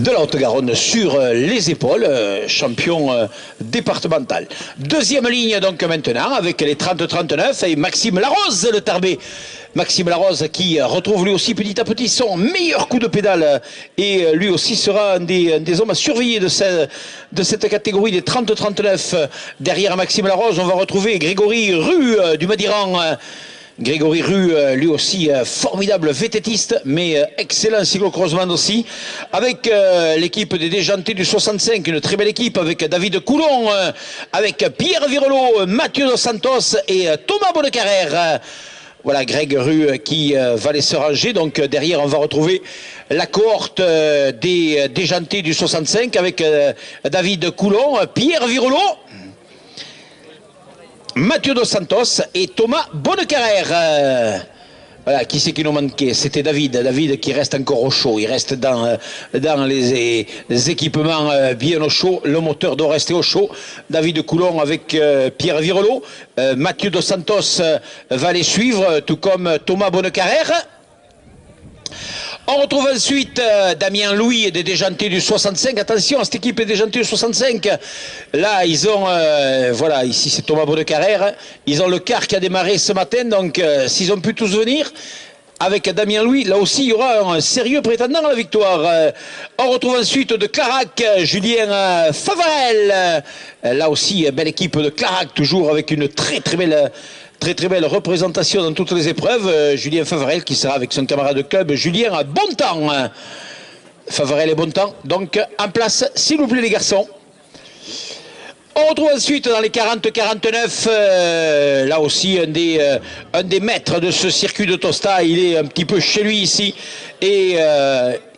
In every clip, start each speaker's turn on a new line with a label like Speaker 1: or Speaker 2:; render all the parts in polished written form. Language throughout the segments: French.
Speaker 1: de la Haute-Garonne sur les épaules, champion départemental. Deuxième ligne donc maintenant avec les 30-39 et Maxime Larose, le Tarbé. Maxime Larose qui retrouve lui aussi petit à petit son meilleur coup de pédale et lui aussi sera un des hommes à surveiller de cette catégorie des 30-39. Derrière Maxime Larose, on va retrouver Grégory Rue du Madiran. Grégory Rue, lui aussi formidable vététiste, mais excellent cyclocrossman aussi, avec l'équipe des Déjantés du 65, une très belle équipe, avec David Coulon, avec Pierre Virolo, Mathieu Dos Santos et Thomas Bonnecarrère. Voilà, Greg Rue qui va aller se ranger. Donc derrière, on va retrouver la cohorte des Déjantés du 65, avec David Coulon, Pierre Virolo, Mathieu Dos Santos et Thomas Bonnecarrère. Voilà, qui c'est qui nous manquait? C'était David. David qui reste encore au chaud. Il reste dans les équipements bien au chaud. Le moteur doit rester au chaud. David Coulon avec Pierre Virolo. Mathieu Dos Santos va les suivre, tout comme Thomas Bonnecarrère. On retrouve ensuite Damien Louis des Déjantés du 65. Attention à cette équipe des Déjantés du 65. Là, ils ont, voilà, ici c'est Thomas Bonnecarrère. Ils ont le car qui a démarré ce matin. Donc, s'ils ont pu tous venir, avec Damien Louis, là aussi, il y aura un sérieux prétendant à la victoire. On retrouve ensuite de Clarac, Julien Favarel. Là aussi, belle équipe de Clarac, toujours avec une très belle représentation dans toutes les épreuves. Julien Favarel qui sera avec son camarade de club Julien Bontemps. Favarel et Bontemps. Donc en place, s'il vous plaît les garçons. On retrouve ensuite dans les 40-49, là aussi un des maîtres de ce circuit de Tosta. Il est un petit peu chez lui ici et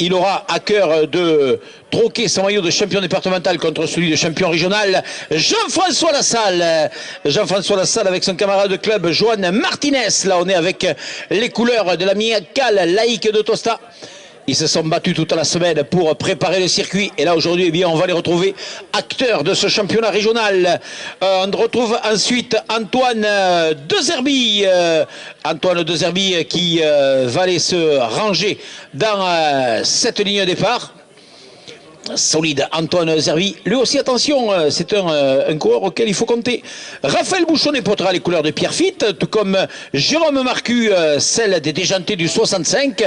Speaker 1: il aura à cœur de troquer son maillot de champion départemental contre celui de champion régional. Jean-François Lassalle. Jean-François Lassalle avec son camarade de club Johan Martinez. Là on est avec les couleurs de l'amicale laïque de Tosta. Ils se sont battus toute la semaine pour préparer le circuit. Et là, aujourd'hui, eh bien, on va les retrouver acteurs de ce championnat régional. On retrouve ensuite Antoine Dezerbi. Antoine Dezerbi qui va aller se ranger dans cette ligne de départ. Solide, Antoine Zerbi. Lui aussi, attention, c'est un coureur auquel il faut compter. Raphaël Bouchonnet portera les couleurs de Pierre Fitte, tout comme Jérôme Marcu, celle des Déjantés du 65.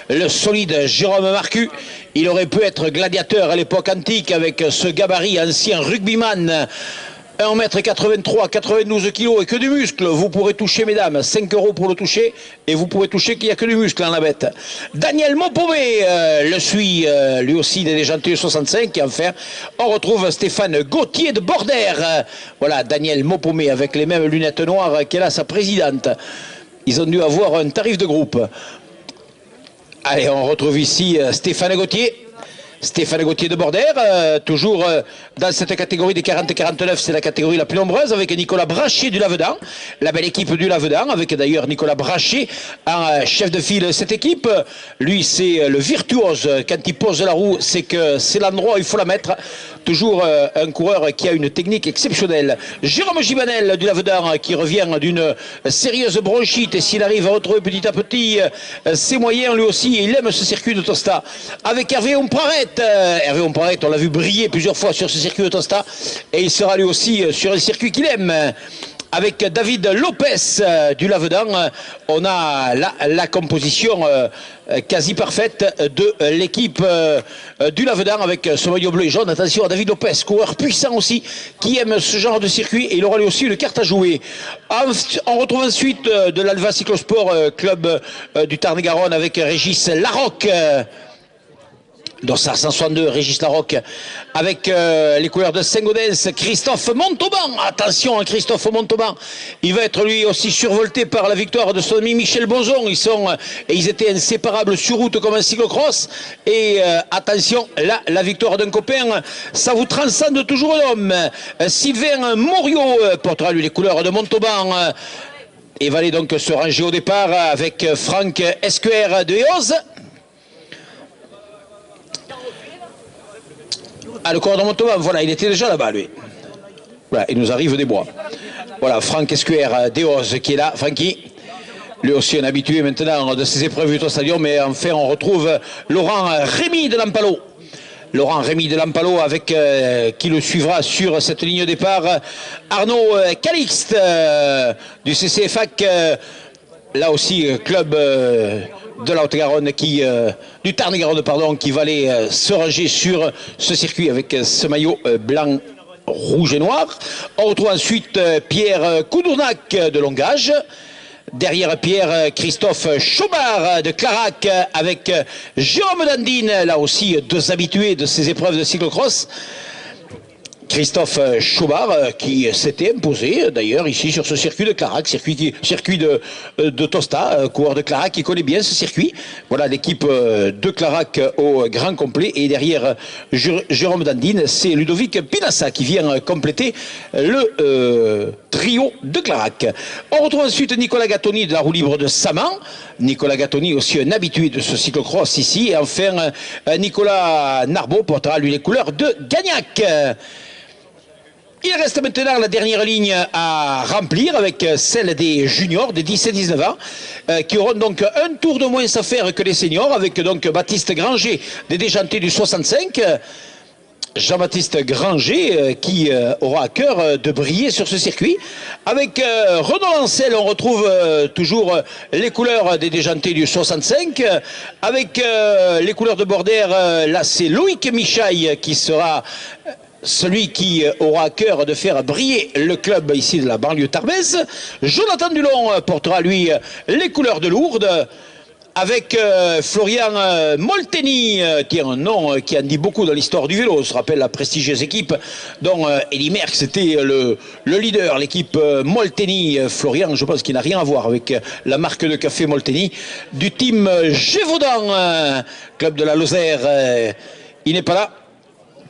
Speaker 1: Le solide Jérôme Marcu, il aurait pu être gladiateur à l'époque antique avec ce gabarit, ancien rugbyman. 1m83, 92 kg et que du muscle. Vous pourrez toucher, mesdames, 5 € pour le toucher. Et vous pourrez toucher qu'il n'y a que du muscle dans la bête. Daniel Maupaumé le suit, lui aussi des Déjantés 65. Et enfin, on retrouve Stéphane Gauthier de Bordère. Voilà, Daniel Maupaumé avec les mêmes lunettes noires qu'elle a sa présidente. Ils ont dû avoir un tarif de groupe. Allez, on retrouve ici Stéphane Gauthier. Stéphane Gauthier de Bordère, toujours dans cette catégorie des 40-49, c'est la catégorie la plus nombreuse, avec Nicolas Brachet du Lavedan, la belle équipe du Lavedan, avec d'ailleurs Nicolas Brachet en chef de file de cette équipe. Lui, c'est le virtuose, quand il pose la roue, c'est que c'est l'endroit où il faut la mettre. Toujours un coureur qui a une technique exceptionnelle. Jérôme Gibanel du Lavedan, qui revient d'une sérieuse bronchite, et s'il arrive à retrouver petit à petit ses moyens, lui aussi, il aime ce circuit de Tosta. Avec Hervé Ompraret. Hervé Ompraret, on l'a vu briller plusieurs fois sur ce circuit de Tosta, et il sera lui aussi sur un circuit qu'il aime. Avec David Lopez du Lavedan, on a la composition quasi parfaite de l'équipe du Lavedan avec ce maillot bleu et jaune. Attention à David Lopez, coureur puissant aussi, qui aime ce genre de circuit, et il aura lui aussi une carte à jouer. On retrouve ensuite de l'Alva Cyclosport, club du Tarn-et-Garonne, avec Régis Larocque. Dossard 162, Régis Larocque, avec les couleurs de Saint-Gaudens, Christophe Montauban. Attention à Christophe Montauban, il va être lui aussi survolté par la victoire de son ami Michel Bozon. Ils étaient inséparables sur route comme un cyclocross. Et attention, là, la victoire d'un copain, ça vous transcende toujours l'homme. Sylvain Moriot portera lui les couleurs de Montauban. Et va aller donc se ranger au départ avec Franck Esquer de Eoz. Ah, le coureur de Montauban, voilà, il était déjà là-bas, lui. Voilà, il nous arrive des bois. Voilà, Franck Esquer d'Eoz qui est là. Francky, lui aussi un habitué maintenant de ces épreuves au stadium. Mais enfin, on retrouve Laurent Rémy de Lampalo. Laurent Rémy de Lampalo avec qui le suivra sur cette ligne de départ. Arnaud Calixte du CCFAC, là aussi club de la Haute-Garonne du Tarn-et-Garonne pardon, qui va aller se ranger sur ce circuit avec ce maillot blanc, rouge et noir. On retrouve ensuite Pierre Coudournac de Longage. Derrière Pierre, Christophe Chaumard de Clarac avec Jérôme Dandine, là aussi deux habitués de ces épreuves de cyclocross. Christophe Chaumard qui s'était imposé d'ailleurs ici sur ce circuit de Clarac, circuit de Tosta, coureur de Clarac qui connaît bien ce circuit. Voilà l'équipe de Clarac au grand complet, et derrière Jérôme Dandine, c'est Ludovic Pinassa qui vient compléter le trio de Clarac. On retrouve ensuite Nicolas Gattoni de la roue libre de Saman. Nicolas Gattoni aussi un habitué de ce cyclocross ici. Et enfin Nicolas Narbeau portera lui les couleurs de Gagnac. Il reste maintenant la dernière ligne à remplir avec celle des juniors des 17-19 ans qui auront donc un tour de moins à faire que les seniors, avec donc Baptiste Granger des Déjantés du 65. Jean-Baptiste Granger qui aura à cœur de briller sur ce circuit. Avec Renaud Lancel, on retrouve toujours les couleurs des Déjantés du 65. Avec les couleurs de Bordère, là c'est Loïc Michaille qui sera celui qui aura à cœur de faire briller le club ici de la banlieue tarbaise. Jonathan Dulon portera lui les couleurs de Lourdes, avec Florian Molteni, qui est un nom qui en dit beaucoup dans l'histoire du vélo. On se rappelle la prestigieuse équipe dont Elie Merckx était le leader, l'équipe Molteni. Florian, je pense qu'il n'a rien à voir avec la marque de café Molteni, du team Gévaudan, club de la Lozère. Il n'est pas là.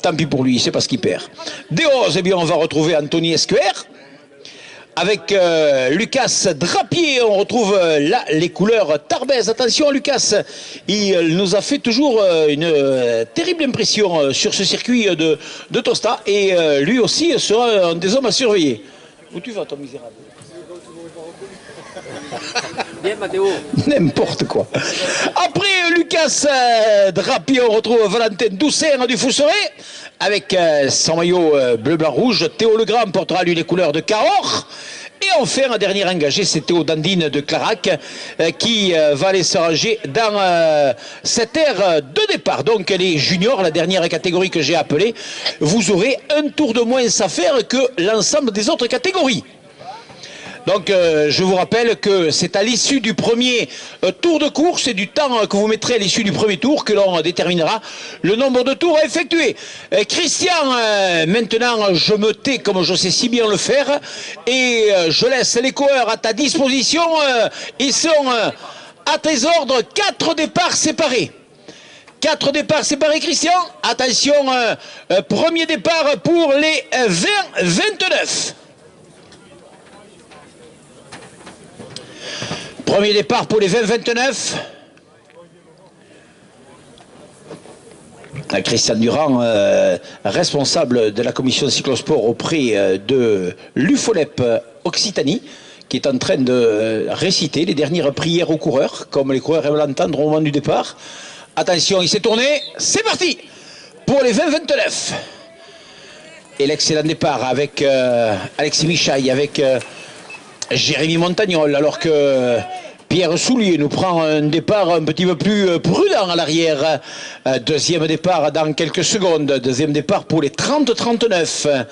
Speaker 1: Tant pis pour lui, c'est pas ce qu'il perd. Des Roses, eh bien, on va retrouver Anthony Esquer. Avec Lucas Drapier, on retrouve là les couleurs tarbaises. Attention, Lucas, il nous a fait toujours une terrible impression sur ce circuit de Tosta. Et lui aussi sera un des hommes à surveiller. Où tu vas, ton misérable?
Speaker 2: Bien, Mathéo.
Speaker 1: N'importe quoi. Après Lucas Drapier, on retrouve Valentin Doucet du Fousseret avec son maillot bleu, blanc, rouge. Théo Legrand portera lui les couleurs de Cahors. Et enfin, un dernier engagé, c'est Théo Dandine de Clarac qui va aller se ranger dans cette aire de départ. Donc les juniors, la dernière catégorie que j'ai appelée, vous aurez un tour de moins à faire que l'ensemble des autres catégories. Donc je vous rappelle que c'est à l'issue du premier tour de course et du temps que vous mettrez à l'issue du premier tour que l'on déterminera le nombre de tours à effectuer. Christian, maintenant je me tais comme je sais si bien le faire et je laisse les coureurs à ta disposition. Ils sont à tes ordres, 4 départs séparés. 4 départs séparés, Christian. Attention, premier départ pour les 20-29. Premier départ pour les 20-29. Christian Durand, responsable de la commission cyclosport auprès de l'UFOLEP Occitanie, qui est en train de réciter les dernières prières aux coureurs, comme les coureurs aiment l'entendre au moment du départ. Attention, il s'est tourné, c'est parti pour les 20-29. Et l'excellent départ avec Alexis Michaille, avec Jérémy Montagnol, alors que Pierre Soulier nous prend un départ un petit peu plus prudent à l'arrière. Deuxième départ dans quelques secondes. Deuxième départ pour les 30-39.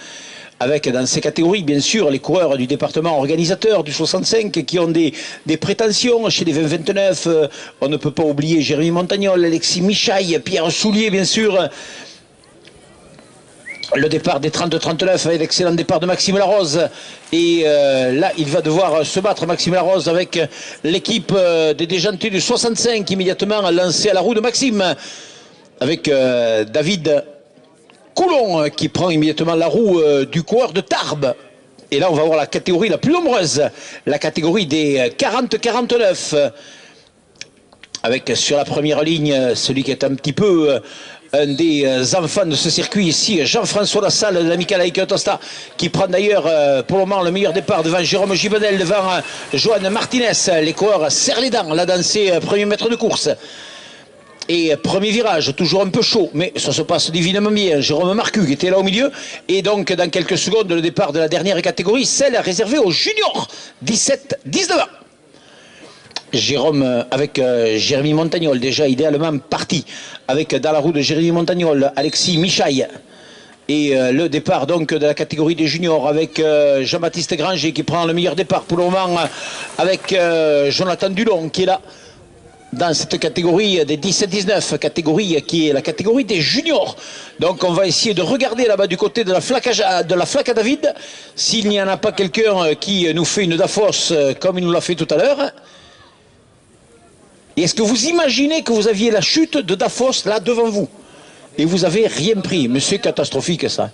Speaker 1: Avec dans ces catégories, bien sûr, les coureurs du département organisateur du 65 qui ont des prétentions chez les 20-29. On ne peut pas oublier Jérémy Montagnol, Alexis Michaille, Pierre Soulier, bien sûr. Le départ des 30-39 avec l'excellent départ de Maxime Larose. Et là, il va devoir se battre, Maxime Larose, avec l'équipe des Déjantés du 65, immédiatement lancé à la roue de Maxime. Avec David Coulon qui prend immédiatement la roue du coureur de Tarbes. Et là, on va voir la catégorie la plus nombreuse, la catégorie des 40-49. Avec sur la première ligne, celui qui est un petit peu un des enfants de ce circuit ici, Jean-François Lassalle de l'Amical avec Tosta, qui prend d'ailleurs pour le moment le meilleur départ devant Jérôme Gibonel, devant Johan Martinez. Les coureurs serrent les dents là dans ces premiers mètres de course. Et premier virage, toujours un peu chaud, mais ça se passe divinement bien. Jérôme Marcu qui était là au milieu. Et donc, dans quelques secondes, le départ de la dernière catégorie, celle réservée aux juniors, 17-19 ans. Jérôme avec Jérémy Montagnol, déjà idéalement parti, avec dans la roue de Jérémy Montagnol, Alexis Michaille. Et le départ donc de la catégorie des juniors avec Jean-Baptiste Granger qui prend le meilleur départ pour le moment avec Jonathan Dulon qui est là dans cette catégorie des 17-19, catégorie qui est la catégorie des juniors. Donc on va essayer de regarder là-bas du côté de la flaque à David, s'il n'y en a pas quelqu'un qui nous fait une Dafos comme il nous l'a fait tout à l'heure. Et est-ce que vous imaginez que vous aviez la chute de Dafos là devant vous et vous n'avez rien pris? Mais c'est catastrophique ça.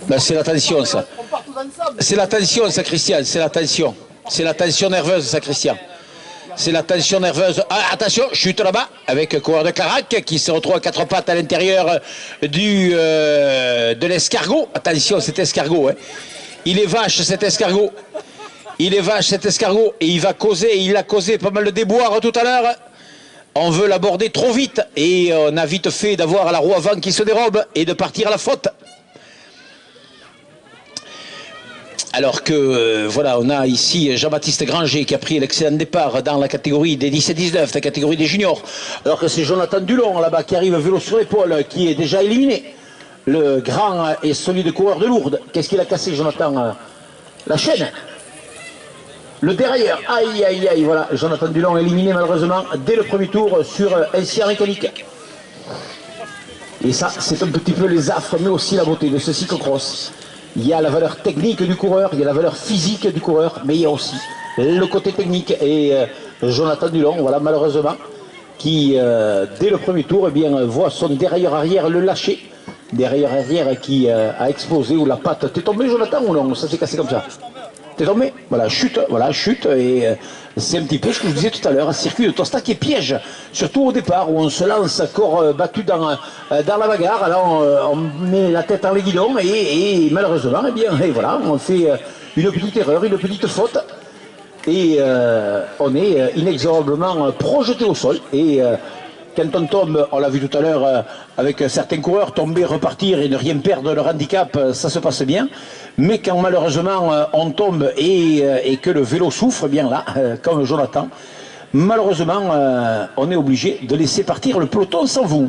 Speaker 1: Ben, c'est la tension ça. C'est la tension ça Christian, c'est la tension. C'est la tension nerveuse, ça, Christian. C'est la tension nerveuse. Ah, attention, chute là-bas, avec coureur de Clarac qui se retrouve à quatre pattes à l'intérieur de l'escargot. Attention, cet escargot. Hein. Il est vache, cet escargot. Il est vache, cet escargot. Et il va causer, il a causé pas mal de déboires tout à l'heure. On veut l'aborder trop vite. Et on a vite fait d'avoir la roue avant qui se dérobe et de partir à la faute. Alors que, voilà, on a ici Jean-Baptiste Granger qui a pris l'excellent départ dans la catégorie des 17-19, la catégorie des juniors. Alors que c'est Jonathan Dulon, là-bas, qui arrive vélo sur l'épaule, qui est déjà éliminé. Le grand et solide coureur de Lourdes. Qu'est-ce qu'il a cassé, Jonathan? La chaîne. Le dérailleur. Aïe, aïe, aïe, voilà. Jonathan Dulon éliminé, malheureusement, dès le premier tour sur un sciar mécanique. Et ça, c'est un petit peu les affres, mais aussi la beauté de ce cyclocross. Il y a la valeur technique du coureur, il y a la valeur physique du coureur, mais il y a aussi le côté technique. Et Jonathan Dulon, voilà, malheureusement, qui, dès le premier tour, eh bien, voit son dérailleur arrière le lâcher. Dérailleur arrière qui a explosé, ou la patte. T'es tombé, Jonathan, ou non? Ça s'est cassé comme ça. T'es tombé? Voilà, chute. Et c'est un petit peu ce que je vous disais tout à l'heure, un circuit de Tosta qui est piège, surtout au départ, où on se lance corps battu dans la bagarre. Alors on met la tête dans les guidons et malheureusement, eh bien, et voilà, on fait une petite erreur, une petite faute. Et on est inexorablement projeté au sol. Et quand on tombe, on l'a vu tout à l'heure avec certains coureurs, tomber, repartir et ne rien perdre leur handicap, ça se passe bien. Mais quand malheureusement on tombe et que le vélo souffre, eh bien là, comme Jonathan, malheureusement on est obligé de laisser partir le peloton sans vous.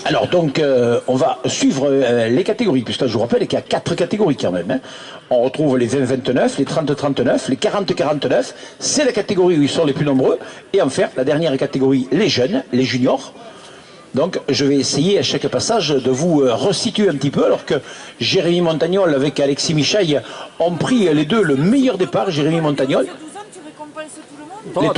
Speaker 1: Alors donc on va suivre les catégories, puisque je vous rappelle qu'il y a 4 catégories quand même. Hein. On retrouve les 20-29, les 30-39, les 40-49, c'est la catégorie où ils sont les plus nombreux. Et enfin, la dernière catégorie, les jeunes, les juniors. Donc je vais essayer à chaque passage de vous resituer un petit peu, alors que Jérémy Montagnol avec Alexis Michaille ont pris les deux le meilleur départ. Jérémy Montagnol. Les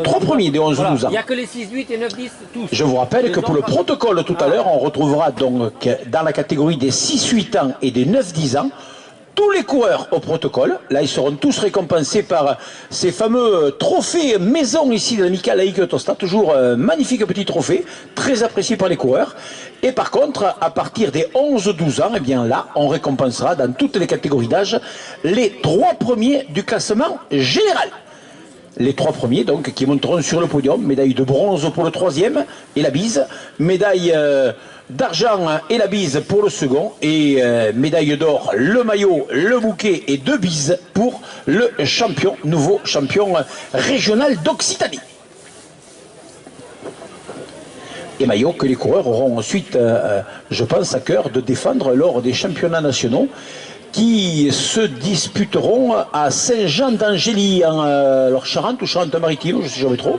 Speaker 1: trois premiers des 11-12 ans.
Speaker 2: Il n'y a que les 6-8 et 9-10 tous.
Speaker 1: Je vous rappelle que pour le protocole tout à l'heure, on retrouvera donc dans la catégorie des 6-8 ans et des 9-10 ans, tous les coureurs au protocole. Là, ils seront tous récompensés par ces fameux trophées maison ici de l'Amicale Laïque Tosta. Toujours magnifique petit trophée, très apprécié par les coureurs. Et par contre, à partir des 11-12 ans, eh bien là, on récompensera dans toutes les catégories d'âge les 3 premiers du classement général. Les 3 premiers donc qui monteront sur le podium, médaille de bronze pour le 3e et la bise, médaille d'argent et la bise pour le second, et médaille d'or, le maillot, le bouquet et 2 bises pour le champion, nouveau champion régional d'Occitanie. Et maillot que les coureurs auront ensuite, je pense, à cœur de défendre lors des championnats nationaux qui se disputeront à Saint-Jean-d'Angély, en Charente ou Charente-Maritime, je ne sais jamais trop.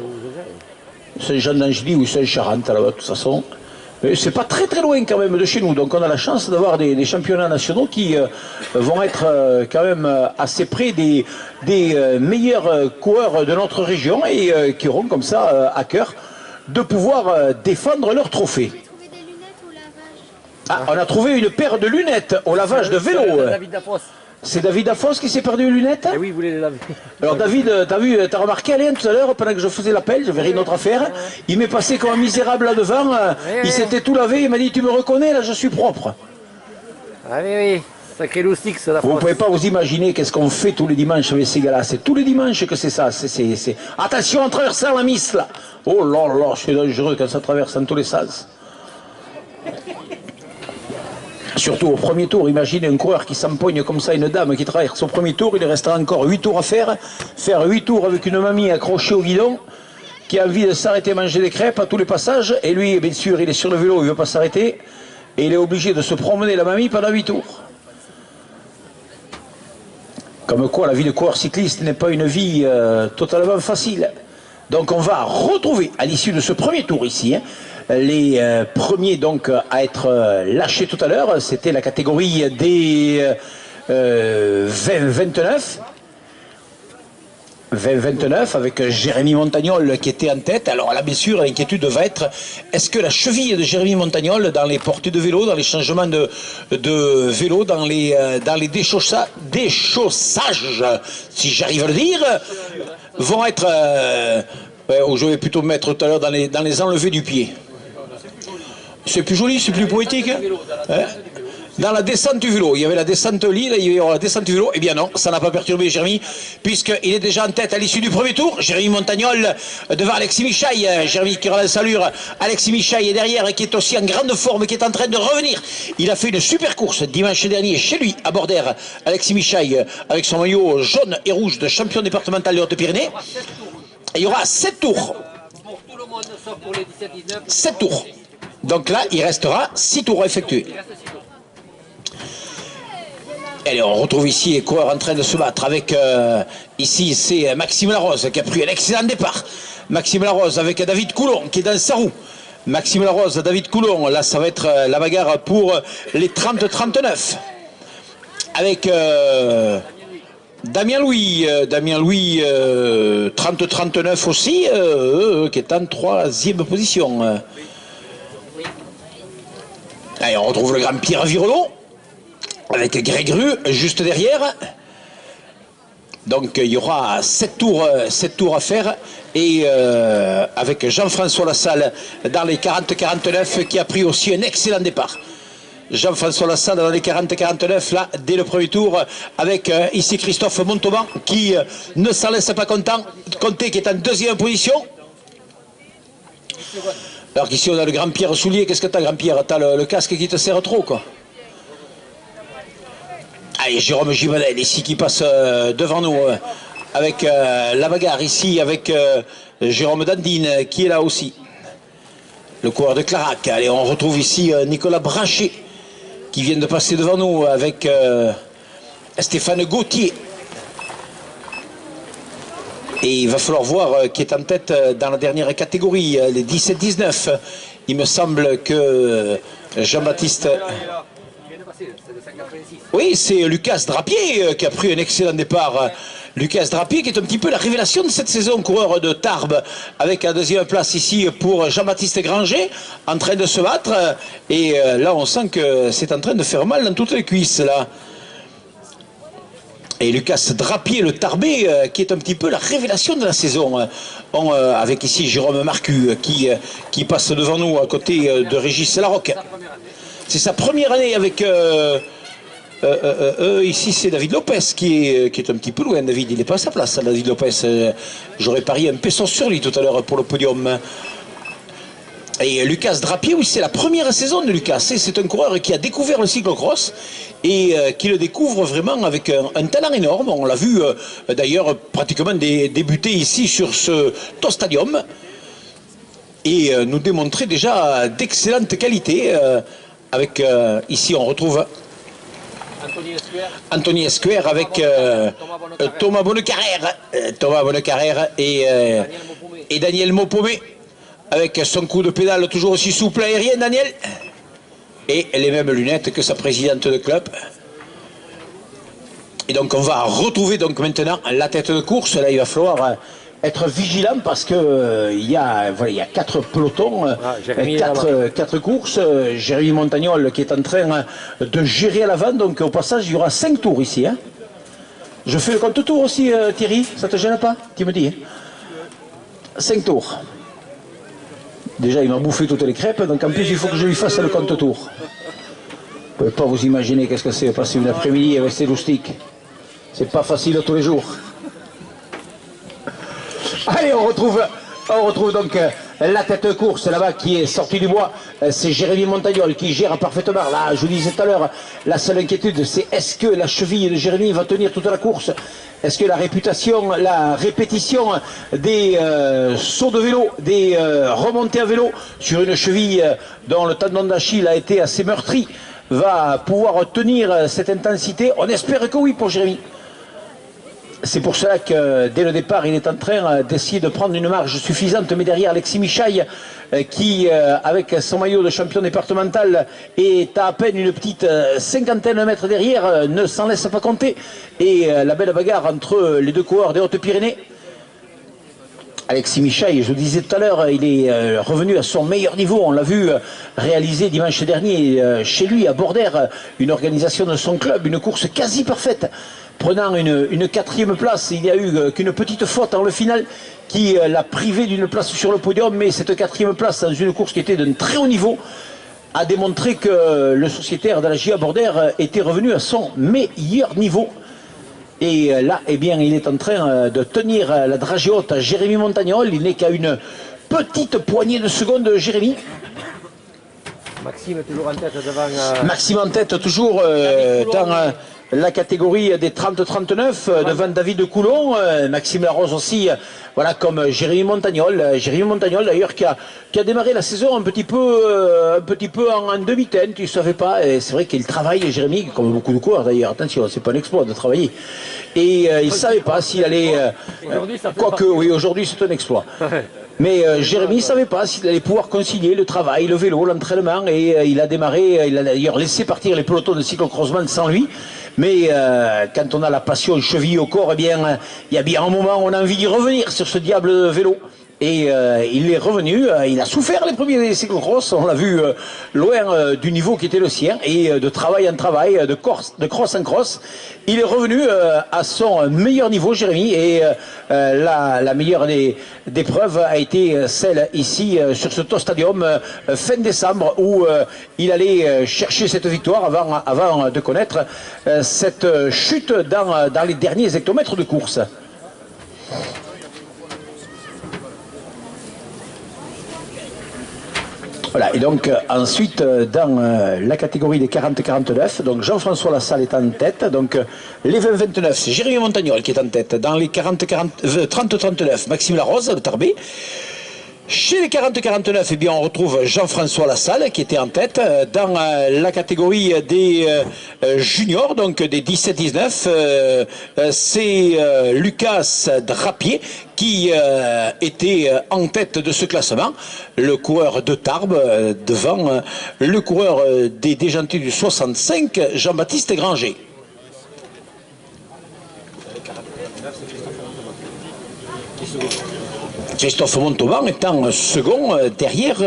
Speaker 1: Saint-Jean-d'Angély ou Saint-Charente, là-bas, de toute façon. C'est pas très très loin quand même de chez nous, donc on a la chance d'avoir des championnats nationaux qui vont être quand même assez près des meilleurs coureurs de notre région et qui auront comme ça à cœur de pouvoir défendre leur trophée. Ah, on a trouvé une paire de lunettes au lavage de vélo. C'est David Dafos qui s'est perdu les lunettes?
Speaker 2: Eh oui, vous voulez les laver.
Speaker 1: Alors David, t'as remarqué Alain tout à l'heure, pendant que je faisais l'appel, j'avais rien d'autre à faire, il m'est passé comme un misérable là devant, il s'était tout lavé, il m'a dit tu me reconnais, là je suis propre.
Speaker 2: Ah oui, oui, Sacré loustique, ça la
Speaker 1: Vous ne
Speaker 2: France.
Speaker 1: pouvez pas vous imaginer qu'est-ce qu'on fait tous les dimanches avec ces gars-là. C'est tous les dimanches que c'est ça. Attention en traversant la Miss là. Oh là là, c'est dangereux quand ça traverse dans tous les sens. Surtout au premier tour, imaginez un coureur qui s'empoigne comme ça, une dame qui traverse au premier tour, il restera encore 8 tours à faire. Faire 8 tours avec une mamie accrochée au guidon, qui a envie de s'arrêter manger des crêpes à tous les passages. Et lui, bien sûr, il est sur le vélo, il ne veut pas s'arrêter. Et il est obligé de se promener la mamie pendant 8 tours. Comme quoi, la vie de coureur cycliste n'est pas une vie totalement facile. Donc on va retrouver, à l'issue de ce premier tour ici, les premiers donc à être lâchés tout à l'heure. C'était la catégorie des 29. 20-29 avec Jérémy Montagnol qui était en tête. Alors là, bien sûr, l'inquiétude va être, est-ce que la cheville de Jérémy Montagnol dans les portées de vélo, dans les changements de vélo, dans les déchaussages, si j'arrive à le dire, vont être, je vais plutôt mettre tout à l'heure dans les enlevés du pied. C'est plus joli, c'est plus poétique. Hein? Dans la descente du vélo, il y avait la descente Lille, il y avait la descente du vélo. Eh bien non, ça n'a pas perturbé Jérémy, puisqu'il est déjà en tête à l'issue du premier tour. Jérémy Montagnol devant Alexis Michaille. Jérémy qui relance allure. Alexis Michaille est derrière et qui est aussi en grande forme, qui est en train de revenir. Il a fait une super course dimanche dernier chez lui à Bordère. Alexis Michaille avec son maillot jaune et rouge de champion départemental de Haute-Pyrénées. Il y aura 7 tours.
Speaker 2: Pour tout le monde, sauf pour les 17-19.
Speaker 1: 7 tours. Donc là, il restera 6 tours à effectuer. Allez, on retrouve ici les coureurs en train de se battre avec, ici c'est Maxime Larose qui a pris un excellent départ. Maxime Larose avec David Coulon qui est dans sa roue. Maxime Larose, David Coulon, là ça va être la bagarre pour les 30-39. Avec Damien Louis 30-39 aussi, qui est en 3e position. Allez, on retrouve le grand Pierre Virolot. Avec Grégru juste derrière. Donc il y aura 7 tours à faire. Et avec Jean-François Lassalle dans les 40-49 qui a pris aussi un excellent départ. Jean-François Lassalle dans les 40-49 là dès le premier tour avec ici Christophe Montauban qui ne s'en laisse pas compter, qui est en 2e position. Alors qu'ici on a le grand Pierre Soulier. Qu'est-ce que t'as, grand Pierre? T'as le casque qui te sert trop quoi. Allez, Jérôme Gibanel ici qui passe devant nous avec la bagarre ici avec Jérôme Dandine qui est là aussi. Le coureur de Clarac. Allez, on retrouve ici Nicolas Brachet qui vient de passer devant nous avec Stéphane Gauthier. Et il va falloir voir qui est en tête dans la dernière catégorie, les 17-19. Il me semble que Jean-Baptiste... Oui, c'est Lucas Drapier qui a pris un excellent départ. Lucas Drapier qui est un petit peu la révélation de cette saison, coureur de Tarbes, avec la 2e place ici pour Jean-Baptiste Granger, en train de se battre. Et là, on sent que c'est en train de faire mal dans toutes les cuisses, là. Et Lucas Drapier, le Tarbais, qui est un petit peu la révélation de la saison. Avec ici Jérôme Marcu qui passe devant nous à côté de Régis Larocque. C'est sa première année avec... ici c'est David Lopez qui est un petit peu loin. David, il n'est pas à sa place, David Lopez. J'aurais parié un peso sur lui tout à l'heure pour le podium. Et Lucas Drapier, oui, c'est la première saison de Lucas. C'est un coureur qui a découvert le cyclocross et qui le découvre vraiment avec un talent énorme. On l'a vu d'ailleurs pratiquement débuter ici sur ce Stadium et nous démontrer déjà d'excellentes qualités. Avec ici on retrouve Anthony Esquer avec Thomas Bonnecarrère et Daniel Maupomé avec son coup de pédale toujours aussi souple aérien, Daniel, et les mêmes lunettes que sa présidente de club. Et donc on va retrouver donc maintenant la tête de course. Là il va falloir être vigilant parce que il y a 4 pelotons, 4 courses. Jérémy Montagnol qui est en train de gérer à l'avant, donc au passage il y aura 5 tours ici. Hein. Je fais le compte tour aussi, Thierry, ça te gêne pas? Tu me dis. 5 tours. Déjà il m'a bouffé toutes les crêpes, donc en plus il faut que je lui fasse le compte tour. Vous ne pouvez pas vous imaginer qu'est-ce que c'est passer une après-midi avec ces loustiques. C'est pas facile tous les jours. Allez, on retrouve donc la tête de course là-bas qui est sortie du bois. C'est Jérémy Montagnol qui gère parfaitement. Là, je vous disais tout à l'heure, la seule inquiétude, c'est est-ce que la cheville de Jérémy va tenir toute la course? Est-ce que la répétition des sauts de vélo, des remontées à vélo sur une cheville dont le tendon d'Achille a été assez meurtri, va pouvoir tenir cette intensité? On espère que oui pour Jérémy. C'est pour cela que dès le départ, il est en train d'essayer de prendre une marge suffisante, mais derrière Alexis Michaille, qui, avec son maillot de champion départemental, est à peine une petite cinquantaine de mètres derrière, ne s'en laisse pas compter. Et la belle bagarre entre les deux coureurs des Hautes-Pyrénées. Alexis Michaille, je vous disais tout à l'heure, il est revenu à son meilleur niveau. On l'a vu réaliser dimanche dernier chez lui à Bordère, une organisation de son club, une course quasi parfaite. Prenant une quatrième place, il n'y a eu qu'une petite faute en le final qui l'a privé d'une place sur le podium, mais cette quatrième place dans une course qui était d'un très haut niveau a démontré que le sociétaire de la GIA Bordère était revenu à son meilleur niveau. Et là, eh bien, il est en train de tenir la dragée haute à Jérémy Montagnol. Il n'est qu'à une petite poignée de secondes de Jérémy.
Speaker 2: Maxime est toujours en tête devant...
Speaker 1: Maxime en tête toujours dans la catégorie des 30-39 devant David Coulon. Maxime Larose aussi, voilà, comme Jérémy Montagnol. Jérémy Montagnol d'ailleurs qui a démarré la saison un petit peu en demi-teinte, il ne savait pas. Et c'est vrai qu'il travaille, Jérémy, comme beaucoup de coureurs d'ailleurs. Attention, c'est pas un exploit de travailler. Et il ne savait pas s'il allait... quoique, oui, aujourd'hui c'est un exploit. Mais Jérémy ne savait pas s'il allait pouvoir concilier le travail, le vélo, l'entraînement, et il a démarré, il a d'ailleurs laissé partir les pelotons de cyclo-crossman sans lui. Mais quand on a la passion cheville au corps, eh bien, il y a bien un moment où on a envie d'y revenir sur ce diable de vélo. Et il est revenu, il a souffert les premiers cyclocross, on l'a vu loin du niveau qui était le sien, et de travail en travail, de cross en cross, il est revenu à son meilleur niveau, Jérémy, et la meilleure des preuves a été celle ici sur ce Tour Stadium fin décembre, où il allait chercher cette victoire avant de connaître cette chute dans les derniers hectomètres de course. Voilà, et donc ensuite dans la catégorie des 40-49, donc Jean-François Lassalle est en tête, donc les 20-29, c'est Jérémy Montagnol qui est en tête, dans les 30-39, Maxime Larose, le Tarbé. Chez les 40-49, eh bien, on retrouve Jean-François Lassalle qui était en tête dans la catégorie des juniors, donc des 17-19. C'est Lucas Drapier qui était en tête de ce classement, le coureur de Tarbes devant le coureur des Déjantés du 65, Jean-Baptiste Granger. Christophe Montauban étant second derrière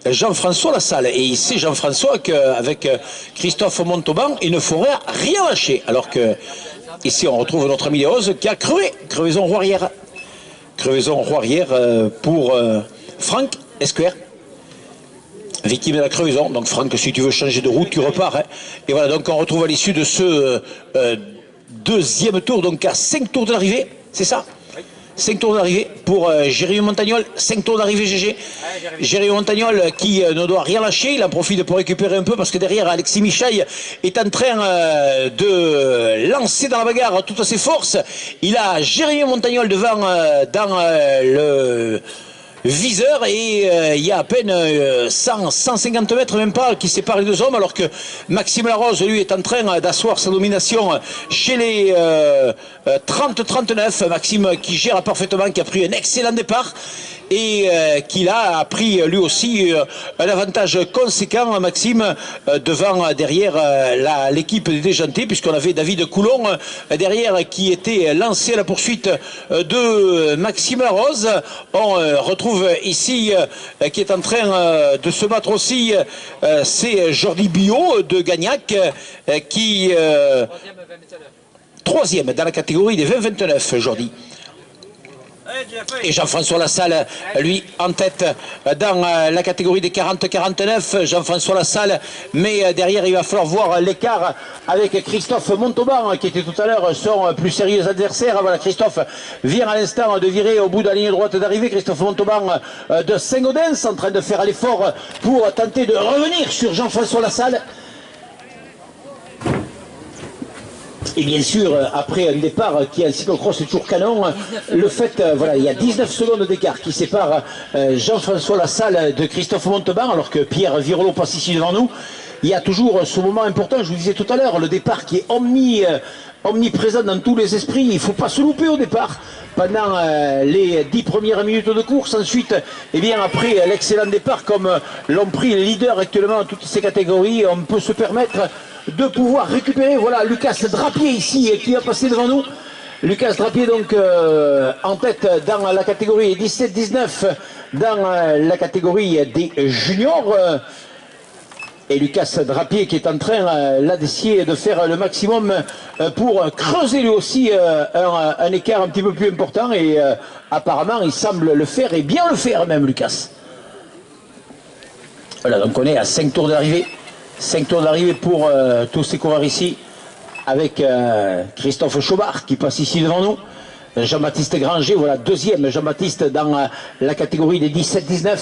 Speaker 1: Jean-François Lassalle. Et c'est Jean-François qu'avec Christophe Montauban, il ne faudrait rien lâcher. Alors que ici on retrouve notre ami Léoz qui a crevaison roirière. Crevaison roirière pour Franck Esquer. Victime de la crevaison. Donc Franck, si tu veux changer de route, tu repars. Hein. Et voilà, donc on retrouve à l'issue de ce deuxième tour, donc à 5 tours de l'arrivée, c'est ça? 5 tours d'arrivée pour Jérémy Montagnol, 5 tours d'arrivée GG. Jérémy Montagnol qui ne doit rien lâcher, il en profite pour récupérer un peu parce que derrière Alexis Michaille est en train de lancer dans la bagarre toutes ses forces. Il a Jérémy Montagnol devant dans le viseur et il y a à peine 150 mètres même pas qui séparent les deux hommes, alors que Maxime Larose lui est en train d'asseoir sa domination chez les 30-39. Maxime qui gère parfaitement, qui a pris un excellent départ et qui là a pris lui aussi un avantage conséquent, Maxime, devant derrière l'équipe des Déjantés, puisqu'on avait David Coulon derrière qui était lancé à la poursuite de Maxime Larose. On retrouve ici qui est en train de se battre aussi, c'est Jordi Biot de Gagnac qui troisième dans la catégorie des 20-29, Jordi. Et Jean-François Lassalle, lui, en tête dans la catégorie des 40-49. Jean-François Lassalle, mais derrière, il va falloir voir l'écart avec Christophe Montauban, qui était tout à l'heure son plus sérieux adversaire. Voilà, Christophe vient à l'instant de virer au bout de la ligne droite d'arrivée. Christophe Montauban de Saint-Gaudens, en train de faire l'effort pour tenter de revenir sur Jean-François Lassalle. Et bien sûr, après un départ qui est un cyclocross toujours canon, le fait, voilà, il y a 19 secondes d'écart qui sépare Jean-François Lassalle de Christophe Montauban, alors que Pierre Virolot passe ici devant nous. Il y a toujours ce moment important, je vous disais tout à l'heure, le départ qui est omniprésent dans tous les esprits. Il ne faut pas se louper au départ pendant les 10 premières minutes de course. Ensuite, eh bien, après l'excellent départ, comme l'ont pris les leaders actuellement dans toutes ces catégories, on peut se permettre de pouvoir récupérer. Voilà, Lucas Drapier ici qui va passer devant nous. Lucas Drapier donc en tête dans la catégorie 17-19, dans la catégorie des juniors. Et Lucas Drapier qui est en train là d'essayer de faire le maximum pour creuser lui aussi un écart un petit peu plus important. Et apparemment il semble le faire, et bien le faire même, Lucas. Voilà, donc on est à 5 tours d'arrivée. 5 tours d'arrivée pour tous ces coureurs ici, avec Christophe Chaubard qui passe ici devant nous. Jean-Baptiste Granger, voilà, deuxième Jean-Baptiste dans la catégorie des 17-19.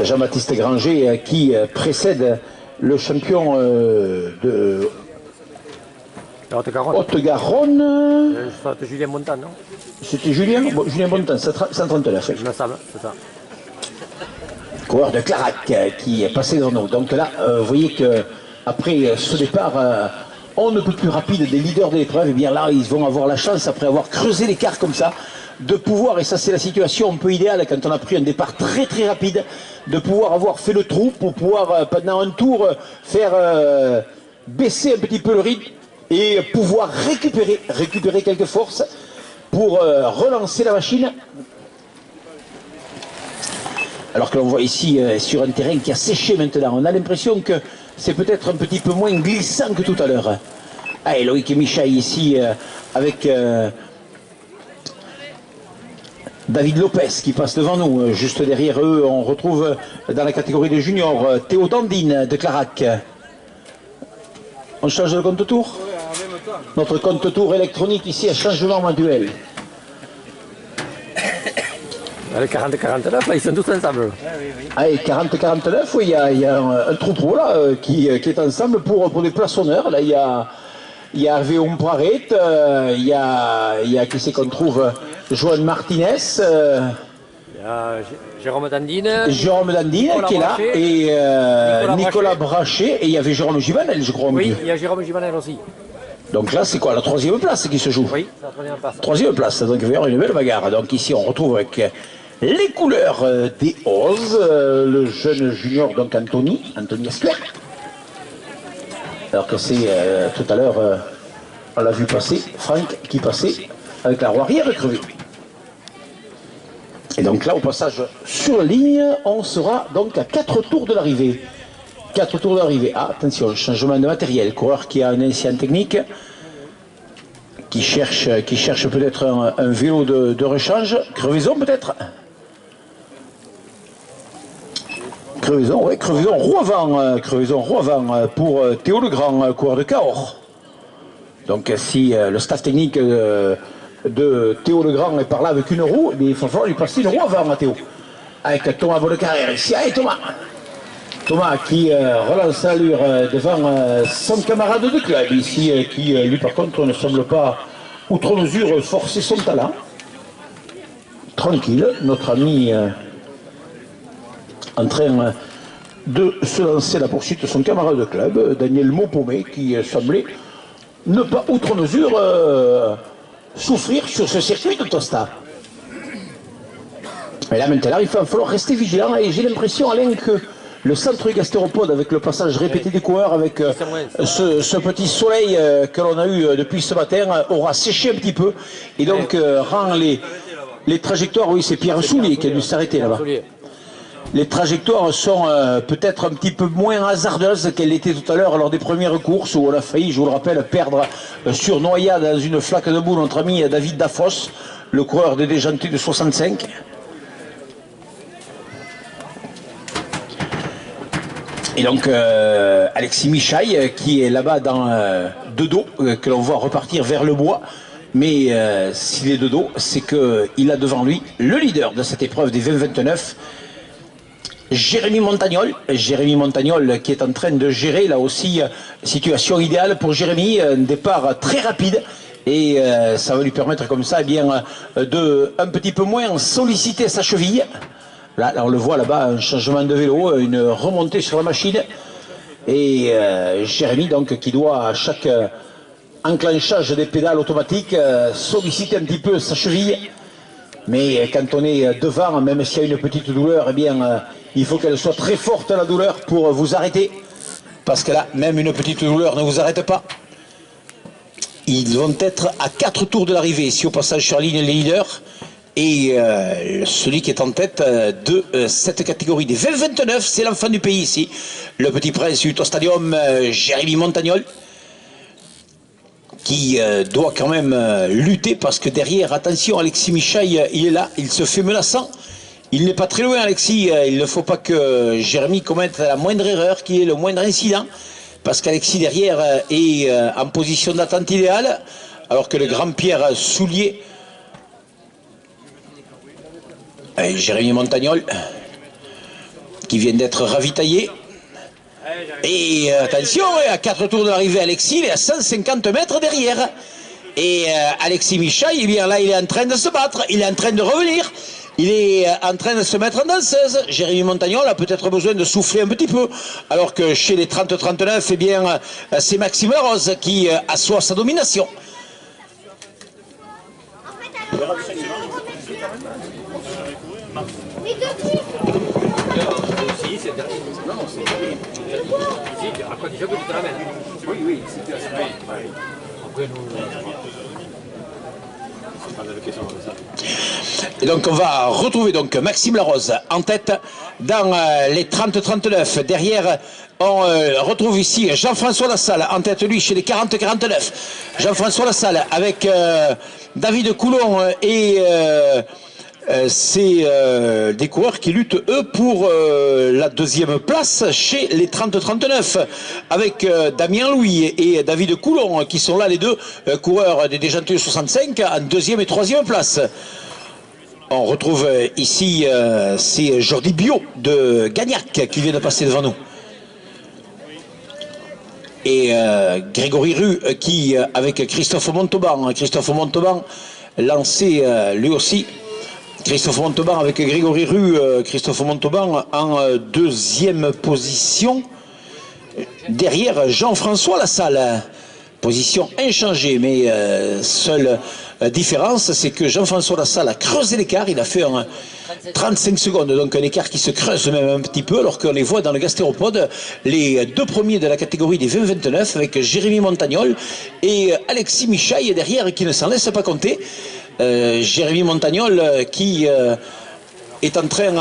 Speaker 1: Jean-Baptiste Granger qui précède le champion de Haute-Garonne.
Speaker 2: C'était Julien Montan, non?
Speaker 1: C'était Julien Montan, 139.
Speaker 2: Il me semble, c'est ça.
Speaker 1: Coureur de Clarac qui est passé devant nous. Donc là, vous voyez que après ce départ, on ne peut plus rapide des leaders de l'épreuve. Et bien là, ils vont avoir la chance, après avoir creusé l'écart comme ça, de pouvoir, et ça c'est la situation un peu idéale quand on a pris un départ très très rapide, de pouvoir avoir fait le trou pour pouvoir pendant un tour faire baisser un petit peu le rythme et pouvoir récupérer quelques forces pour relancer la machine. Alors que l'on voit ici sur un terrain qui a séché maintenant, on a l'impression que c'est peut-être un petit peu moins glissant que tout à l'heure. Ah, et Loïc Michail ici avec David Lopez qui passe devant nous. Juste derrière eux, on retrouve dans la catégorie des juniors Théo Dandine de Clarac. On change de compte-tour? Notre compte-tour électronique ici à changement manuel.
Speaker 2: Les 40-49, là, ils sont tous ensemble.
Speaker 1: Ah, et 40-49, oui, il y a un troupeau là qui est ensemble pour des places honneurs. Là, il y a Hervé Ompraret, il y a qui c'est qu'on trouve, Joan Martinez.
Speaker 2: Il y a Jérôme Dandine.
Speaker 1: Jérôme Dandine qui est là. Et Nicolas Brachet. Et il y avait Jérôme Givanel, je crois.
Speaker 2: Oui, il y a Jérôme Givanel aussi.
Speaker 1: Donc là, c'est quoi, la troisième place qui se joue?
Speaker 2: Oui, c'est la troisième place.
Speaker 1: Troisième place, donc il va y avoir une belle bagarre. Donc ici, on retrouve avec les couleurs des Oz, le jeune junior, donc Anthony Esquer. Alors que c'est tout à l'heure, on l'a vu passer, Franck qui passait avec la roue arrière crevée. Et donc là, au passage sur la ligne, on sera donc à 4 tours de l'arrivée. 4 tours d'arrivée. Ah, attention, changement de matériel. Coureur qui a un ancien technique, qui cherche peut-être un vélo de rechange. Crevaison peut-être. Crevaison, oui, crevaison roue avant pour Théo Legrand, coureur de Cahors. Donc si le staff technique de Théo Legrand est par là avec une roue, il va falloir lui passer une roue avant à Théo. Avec Thomas Bonnecarrère ici. Allez Thomas! Thomas qui relance l'allure devant son camarade de club ici, qui lui par contre ne semble pas outre mesure forcer son talent. Tranquille, notre ami en train de se lancer à la poursuite de son camarade de club, Daniel Maupomé, qui semblait ne pas outre mesure souffrir sur ce circuit de Tosta. Et là maintenant il va falloir rester vigilant, et j'ai l'impression, Alain, que le centre gastéropode, avec le passage répété des coureurs, avec ce petit soleil que l'on a eu depuis ce matin, aura séché un petit peu, et donc rend les trajectoires, oui c'est Pierre Soulier qui a dû s'arrêter là-bas. Les trajectoires sont peut-être un petit peu moins hasardeuses qu'elles l'étaient tout à l'heure lors des premières courses, où on a failli, je vous le rappelle, perdre sur Noya dans une flaque de boue notre ami David Dafos. le coureur de Déjanté de 65. Et donc Alexis Michaille qui est là-bas dans de dos, que l'on voit repartir vers le bois. Mais s'il est de dos, c'est qu'il a devant lui le leader de cette épreuve des 20-29, Jérémy Montagnol. Jérémy Montagnol qui est en train de gérer là aussi, situation idéale pour Jérémy, un départ très rapide. Et ça va lui permettre comme ça, eh bien, de un petit peu moins solliciter sa cheville. Là, on le voit là-bas, un changement de vélo, une remontée sur la machine. Et Jérémy donc qui doit à chaque enclenchage des pédales automatiques solliciter un petit peu sa cheville. Mais quand on est devant, même s'il y a une petite douleur, eh bien, il faut qu'elle soit très forte la douleur pour vous arrêter. Parce que là, même une petite douleur ne vous arrête pas. Ils vont être à 4 tours de l'arrivée, ici au passage sur la ligne les leaders. Et celui qui est en tête de cette catégorie des 20-29, c'est l'enfant du pays ici. Le petit prince du Stadium, Jérémy Montagnol, qui doit quand même lutter parce que derrière, attention, Alexis Michaille, il est là, il se fait menaçant. Il n'est pas très loin, Alexis. Il ne faut pas que Jérémy commette la moindre erreur, qu'il y ait le moindre incident. Parce qu'Alexis derrière est en position d'attente idéale, alors que le grand Pierre Soulier, Jérémy Montagnol, qui vient d'être ravitaillé. Et attention, à 4 tours de l'arrivée, Alexis, il est à 150 mètres derrière. Et Alexis Michaille, eh bien là, il est en train de se battre, il est en train de revenir. Il est en train de se mettre en danseuse. Jérémy Montagnol a peut-être besoin de souffler un petit peu. Alors que chez les 30-39, eh bien, c'est Maxime Larose qui assoit sa domination. Et donc on va retrouver donc Maxime Larose en tête dans les 30-39. Derrière, on retrouve ici Jean-François Lassalle en tête, lui, chez les 40-49. Jean-François Lassalle avec David Coulon et c'est des coureurs qui luttent, eux, pour la deuxième place chez les 30-39, avec Damien Louis et David Coulon, qui sont là les deux coureurs des Déjanté 65 en deuxième et troisième place. On retrouve ici, c'est Jordi Bio de Gagnac qui vient de passer devant nous. Et Grégory Rue qui, avec Christophe Montauban lancé lui aussi. Christophe Montauban avec Grégory Rue, Christophe Montauban en deuxième position. Derrière Jean-François Lassalle. Position inchangée, mais seule différence, c'est que Jean-François Lassalle a creusé l'écart, il a fait un 35 secondes, donc un écart qui se creuse même un petit peu, alors qu'on les voit dans le gastéropode, les deux premiers de la catégorie des 20-29, avec Jérémy Montagnol et Alexis Michaille derrière, qui ne s'en laisse pas compter. Jérémy Montagnol qui est en train,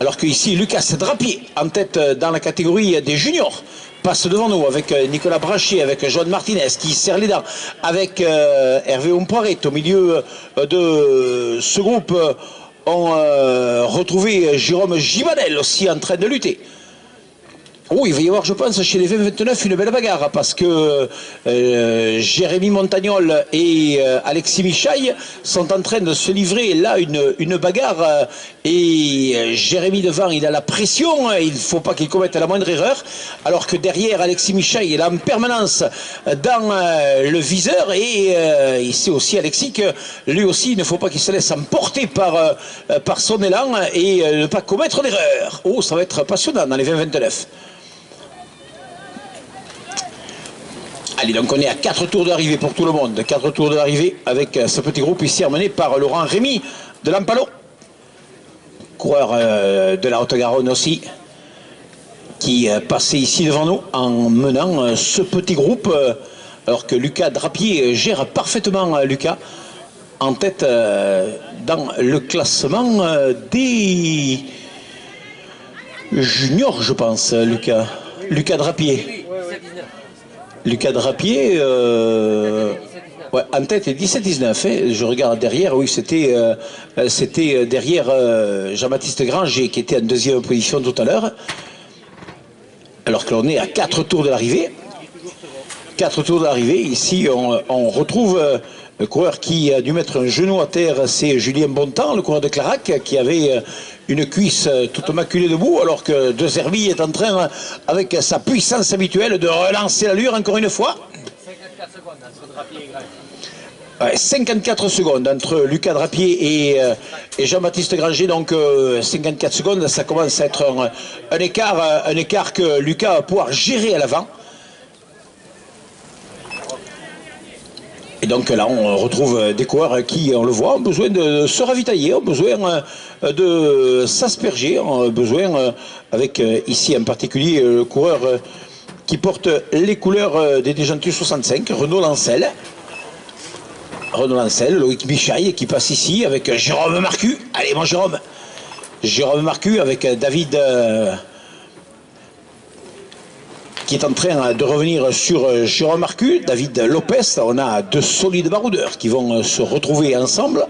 Speaker 1: alors que ici Lucas Drapier en tête dans la catégorie des juniors, passe devant nous avec Nicolas Brachier, avec Joan Martinez qui serre les dents, avec Hervé Ompoiret. Au milieu de ce groupe, on retrouvait Jérôme Gibanel aussi en train de lutter. Oh, il va y avoir, je pense, chez les 20-29 une belle bagarre parce que Jérémy Montagnol et Alexis Michaille sont en train de se livrer là une bagarre et Jérémy devant, il a la pression, il ne faut pas qu'il commette la moindre erreur, alors que derrière Alexis Michaille, il est en permanence dans le viseur et il sait aussi Alexis que lui aussi, il ne faut pas qu'il se laisse emporter par son élan et ne pas commettre d'erreur. Oh, ça va être passionnant dans les 20-29. Allez, donc on est à 4 tours d'arrivée pour tout le monde. 4 tours d'arrivée avec ce petit groupe ici emmené par Laurent Rémy de Lampalo. Coureur de la Haute-Garonne aussi, qui passait ici devant nous en menant ce petit groupe. Alors que Lucas Drapier gère parfaitement Lucas en tête dans le classement des juniors, je pense, Lucas Drapier. Lucas Drapier, Ouais, en tête, 17-19. Hein. Je regarde derrière, oui, c'était derrière Jean-Baptiste Granger qui était en deuxième position tout à l'heure. Alors que l'on est à 4 tours de l'arrivée. 4 tours de l'arrivée. Ici, on retrouve le coureur qui a dû mettre un genou à terre, c'est Julien Bontemps, le coureur de Clarac, qui avait une cuisse toute maculée debout, alors que De Zerbi est en train, avec sa puissance habituelle, de relancer l'allure encore une fois.
Speaker 2: 54 secondes entre Drapier et Granger.
Speaker 1: Ouais, 54 secondes entre Lucas Drapier et Jean-Baptiste Granger, donc 54 secondes, ça commence à être un écart que Lucas va pouvoir gérer à l'avant. Et donc là, on retrouve des coureurs qui, on le voit, ont besoin de se ravitailler, ont besoin de s'asperger, ont besoin, avec ici en particulier le coureur qui porte les couleurs des Dégentus 65, Renaud Lancel. Renaud Lancel, Loïc Michaille qui passe ici avec Jérôme Marcu. Allez, mon Jérôme. Jérôme Marcu avec David qui est en train de revenir sur Jérôme Marcu. David Lopez, on a deux solides baroudeurs qui vont se retrouver ensemble.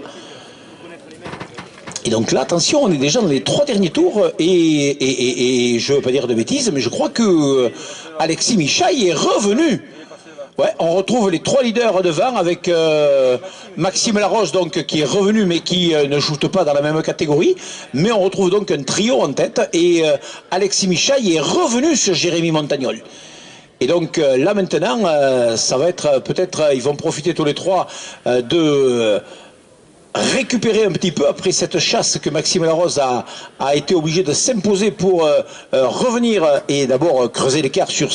Speaker 1: Et donc là, attention, on est déjà dans les 3 derniers tours et je ne veux pas dire de bêtises, mais je crois que Alexis Michaille est revenu. Ouais, on retrouve les 3 leaders devant avec Maxime Larose donc, qui est revenu mais qui ne joue pas dans la même catégorie. Mais on retrouve donc un trio en tête et Alexis Michaille est revenu sur Jérémy Montagnol. Et donc là maintenant, ça va être peut-être, ils vont profiter tous les 3 de récupérer un petit peu après cette chasse que Maxime Larose a été obligé de s'imposer pour revenir et d'abord creuser l'écart sur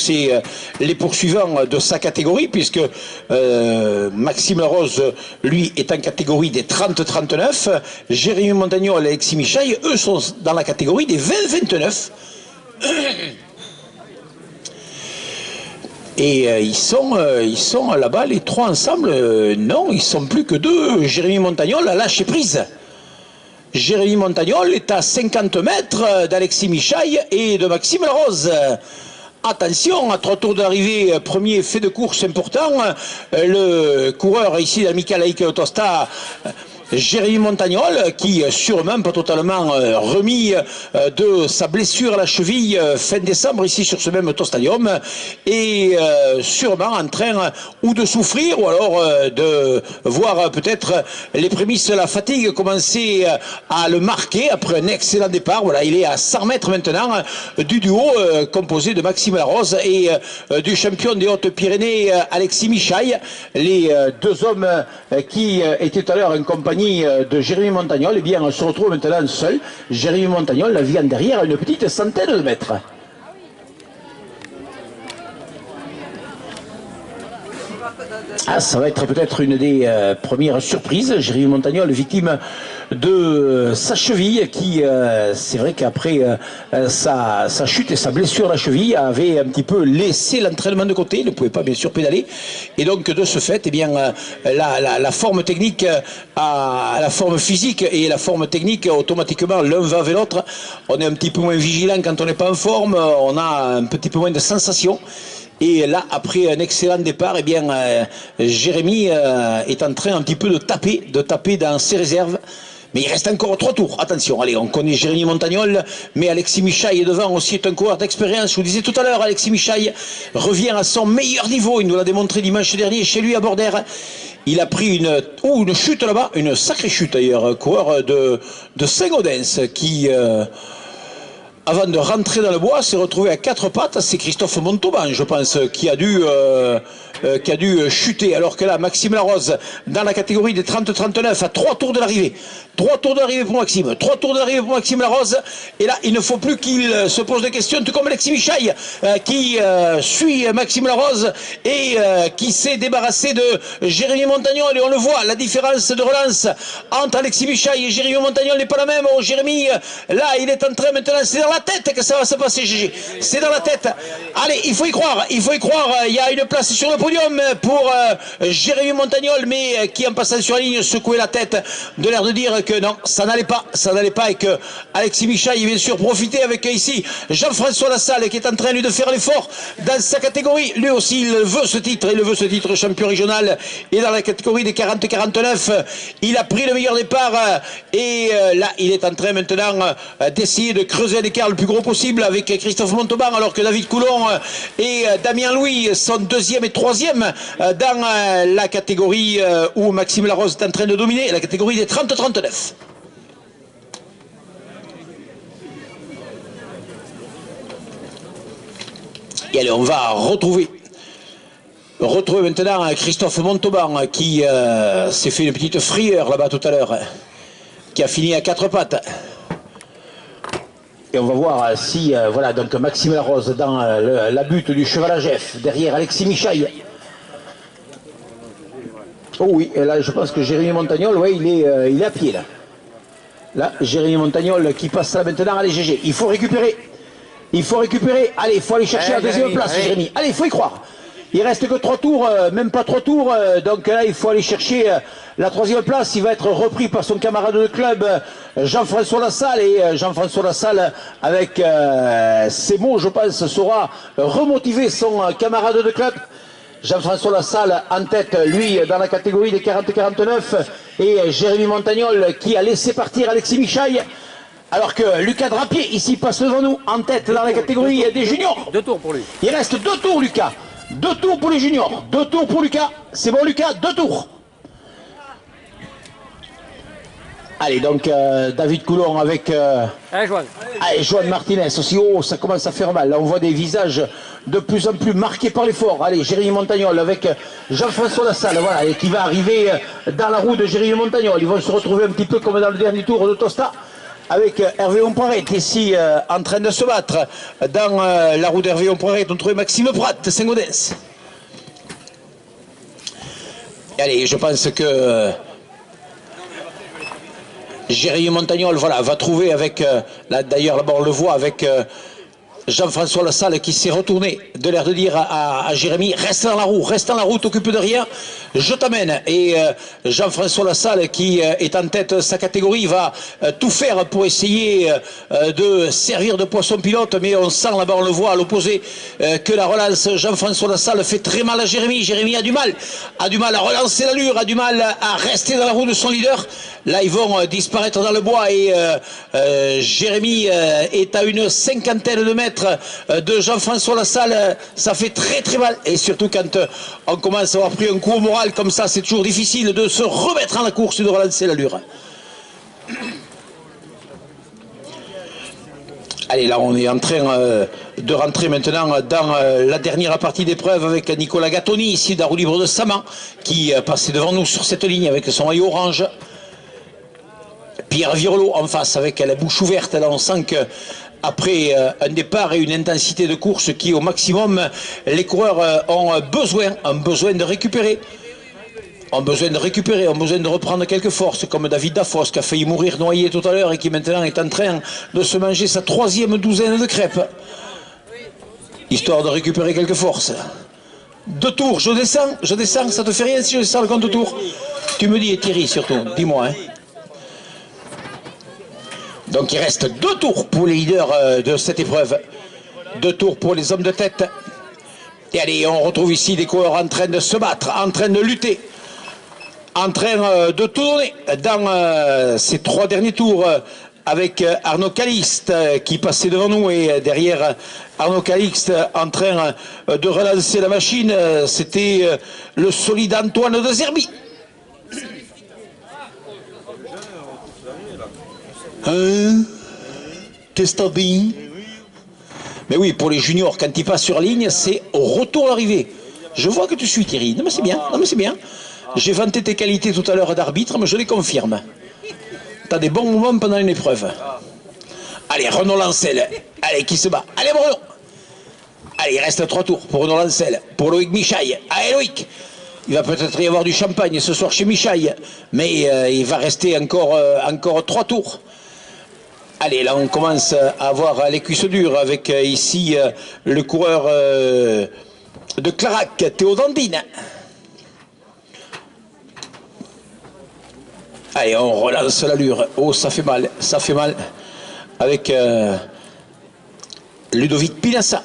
Speaker 1: les poursuivants de sa catégorie, puisque Maxime Larose, lui, est en catégorie des 30-39, Jérémy Montagnol et Alexis Michaille, eux, sont dans la catégorie des 20-29. Et ils sont là-bas, les 3 ensemble, non, ils sont plus que 2. Jérémy Montagnol a lâché prise. Jérémy Montagnol est à 50 mètres d'Alexis Michaille et de Maxime Larose. Attention, à 3 tours d'arrivée, premier fait de course important, le coureur ici d'Amical Laïque Tosta, Jérémy Montagnol, qui sûrement pas totalement remis de sa blessure à la cheville fin décembre ici sur ce même Tostadium, et sûrement en train ou de souffrir ou alors de voir peut-être les prémices de la fatigue commencer à le marquer après un excellent départ. Voilà, il est à 100 mètres maintenant du duo composé de Maxime Larose et du champion des Hautes-Pyrénées Alexis Michaille, les 2 hommes qui étaient tout à l'heure en compagnie de Jérémy Montagnol, eh bien, se retrouve maintenant seul. Jérémy Montagnol la vient derrière à une petite centaine de mètres. Ah, ça va être peut-être une des premières surprises. Jérémy Montagnol, victime de sa cheville, qui, c'est vrai qu'après sa chute et sa blessure à la cheville, avait un petit peu laissé l'entraînement de côté, il ne pouvait pas bien sûr pédaler. Et donc, de ce fait, eh bien, la forme technique, la forme physique et la forme technique, automatiquement, l'un va avec l'autre. On est un petit peu moins vigilant quand on n'est pas en forme, on a un petit peu moins de sensations. Et là, après un excellent départ, eh bien, Jérémy est en train un petit peu de taper dans ses réserves. Mais il reste encore 3 tours. Attention, allez, on connaît Jérémy Montagnol, mais Alexis Michaille est devant aussi, est un coureur d'expérience. Je vous disais tout à l'heure, Alexis Michaille revient à son meilleur niveau. Il nous l'a démontré dimanche dernier chez lui à Bordère. Il a pris une chute là-bas, une sacrée chute d'ailleurs, coureur de Saint-Gaudens qui... avant de rentrer dans le bois, s'est retrouvé à 4 pattes. C'est Christophe Montauban, je pense, qui a dû chuter. Alors que là, Maxime Larose, dans la catégorie des 30-39, à 3 tours de l'arrivée. 3 tours d'arrivée pour Maxime. 3 tours d'arrivée pour Maxime Larose. Et là, il ne faut plus qu'il se pose de questions, tout comme Alexis Michaille, qui suit Maxime Larose et qui s'est débarrassé de Jérémy Montagnol. Et on le voit, la différence de relance entre Alexis Michaille et Jérémy Montagnol n'est pas la même. Oh, Jérémy, là, il est en train maintenant, c'est dans la tête que ça va se passer, Gégé. C'est dans la tête. Allez, il faut y croire, il faut y croire. Il y a une place sur le podium pour Jérémy Montagnol, mais qui en passant sur la ligne secouait la tête, de l'air de dire que non, ça n'allait pas, et que Alexis Michaille, bien sûr, profiter avec ici Jean-François Lassalle, qui est en train lui de faire l'effort dans sa catégorie. Lui aussi, il veut ce titre, champion régional, et dans la catégorie des 40-49, il a pris le meilleur départ, et là, il est en train maintenant d'essayer de creuser l'écart le plus gros possible avec Christophe Montauban, alors que David Coulon et Damien Louis sont deuxième et troisième dans la catégorie où Maxime Larose est en train de dominer, la catégorie des 30-39. Et allez, on va retrouver maintenant Christophe Montauban qui s'est fait une petite frayeur là-bas tout à l'heure, qui a fini à 4 pattes. Et on va voir si, voilà, donc Maxime Larose dans la butte du cheval à Jeff, derrière Alexis Michaille. Oh oui, et là je pense que Jérémy Montagnol, ouais, il est à pied là. Là, Jérémy Montagnol qui passe là maintenant. Allez, GG, il faut récupérer. Allez, il faut aller chercher la deuxième place, Jérémy. Allez, il faut y croire. Il reste que 3 tours, même pas 3 tours. Donc là, il faut aller chercher la 3e place. Il va être repris par son camarade de club, Jean-François Lassalle. Et Jean-François Lassalle, avec ses mots, je pense, saura remotiver son camarade de club. Jean-François Lassalle en tête, lui, dans la catégorie des 40-49. Et Jérémy Montagnol qui a laissé partir Alexis Michaille. Alors que Lucas Drapier, ici, passe devant nous, en tête dans la catégorie des juniors.
Speaker 2: 2 tours pour lui.
Speaker 1: Il reste 2 tours, Lucas. 2 tours pour les juniors. 2 tours pour Lucas. C'est bon, Lucas, 2 tours. Allez, donc, David Coulon avec...
Speaker 2: Allez, Joanne.
Speaker 1: Allez, Joanne Martinez aussi. Oh, ça commence à faire mal. Là, on voit des visages de plus en plus marqués par l'effort. Allez, Jérémy Montagnol avec Jean-François Lassalle, voilà, et qui va arriver dans la roue de Jérémy Montagnol. Ils vont se retrouver un petit peu comme dans le dernier tour de Tosta, avec Hervé Ompoiret ici en train de se battre dans la roue d'Hervé Ompoiret. On trouve Maxime Prat de Saint-Gaudens. Allez, je pense que Jérémy Montagnol, voilà, va trouver avec, d'ailleurs là-bas on le voit avec Jean-François Lassalle qui s'est retourné, de l'air de dire à Jérémy, reste dans la roue, t'occupe de rien, je t'amène. Et Jean-François Lassalle qui est en tête de sa catégorie va tout faire pour essayer de servir de poisson pilote, mais on sent là-bas, on le voit à l'opposé, que la relance Jean-François Lassalle fait très mal à Jérémy. Jérémy a du mal à relancer l'allure, a du mal à rester dans la roue de son leader. Là ils vont disparaître dans le bois et Jérémy est à une 50aine de mètres de Jean-François Lassalle. Ça fait très très mal, et surtout quand on commence à avoir pris un coup au moral comme ça, c'est toujours difficile de se remettre en la course et de relancer l'allure. Allez, là on est en train de rentrer maintenant dans la dernière partie d'épreuve avec Nicolas Gattoni ici de la roue libre de Saman qui passait devant nous sur cette ligne avec son maillot orange. Pierre Virolot en face avec la bouche ouverte. Là on sent que après un départ et une intensité de course qui au maximum, les coureurs ont besoin de récupérer. Ont besoin de reprendre quelques forces, comme David Dafos qui a failli mourir noyé tout à l'heure et qui maintenant est en train de se manger sa 3e douzaine de crêpes, histoire de récupérer quelques forces. 2 tours, je descends, ça te fait rien si je descends le compte de tour? Tu me dis, Thierry, surtout, dis-moi. Hein. Donc il reste 2 tours pour les leaders de cette épreuve. 2 tours pour les hommes de tête. Et allez, on retrouve ici des coureurs en train de se battre, en train de lutter, en train de tourner dans ces 3 derniers tours avec Arnaud Calixte qui passait devant nous, et derrière Arnaud Calixte en train de relancer la machine, c'était le solide Antoine de Zerbi. T'es bien. Mais oui, pour les juniors, quand ils passent sur ligne, c'est au retour d'arrivée. Je vois que tu suis, Thierry. Non mais c'est bien, J'ai vanté tes qualités tout à l'heure d'arbitre, mais je les confirme. T'as des bons moments pendant une épreuve. Allez, Renaud Lancel. Allez, qui se bat? Allez, Bruno. Allez, il reste 3 tours pour Renaud Lancel. Pour Loïc Michaille. Allez, Loïc. Il va peut-être y avoir du champagne ce soir chez Michaille, mais il va rester encore 3 tours. Allez, là on commence à avoir les cuisses dures avec ici le coureur de Clarac, Théo Dandine. Allez, on relance l'allure. Oh, ça fait mal, avec Ludovic Pinassa.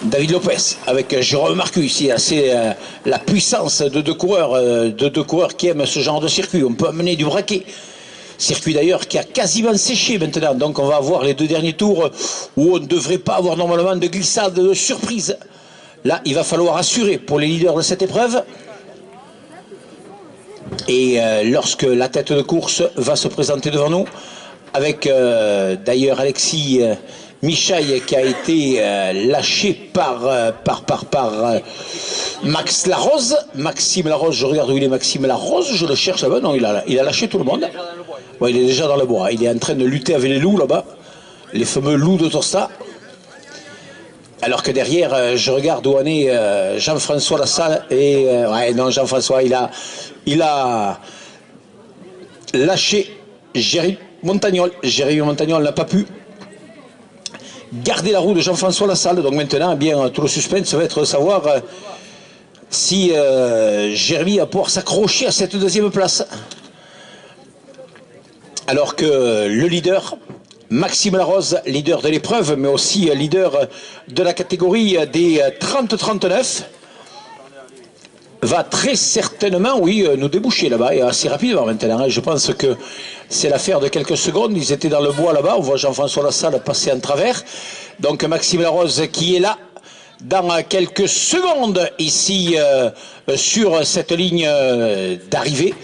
Speaker 1: David Lopez avec Jérôme Marcus. C'est la puissance de deux coureurs qui aiment ce genre de circuit. On peut amener du braquet. Circuit d'ailleurs qui a quasiment séché maintenant. Donc on va avoir les deux derniers tours où on ne devrait pas avoir normalement de glissade, de surprise. Là, il va falloir assurer pour les leaders de cette épreuve. Et lorsque la tête de course va se présenter devant nous, avec d'ailleurs Alexis Michaille qui a été lâché par Max Larose. Maxime Larose, je regarde où il est Maxime Larose, je le cherche là-bas. Non, il a lâché tout le monde. Ouais, il est déjà dans le bois, il est en train de lutter avec les loups là-bas, les fameux loups de Tosta. Alors que derrière, je regarde où en est Jean-François Lassalle. Et ouais, non, Jean-François, il a lâché Jérémy Montagnol. Jérémy Montagnol n'a pas pu garder la roue de Jean-François Lassalle. Donc maintenant, eh bien, tout le suspense va être de savoir si Jérémy va pouvoir s'accrocher à cette deuxième place. Alors que le leader, Maxime Larose, leader de l'épreuve, mais aussi leader de la catégorie des 30-39, va très certainement, oui, nous déboucher là-bas, et assez rapidement maintenant. Je pense que c'est l'affaire de quelques secondes. Ils étaient dans le bois là-bas, on voit Jean-François Lassalle passer en travers. Donc Maxime Larose qui est là dans quelques secondes ici sur cette ligne d'arrivée.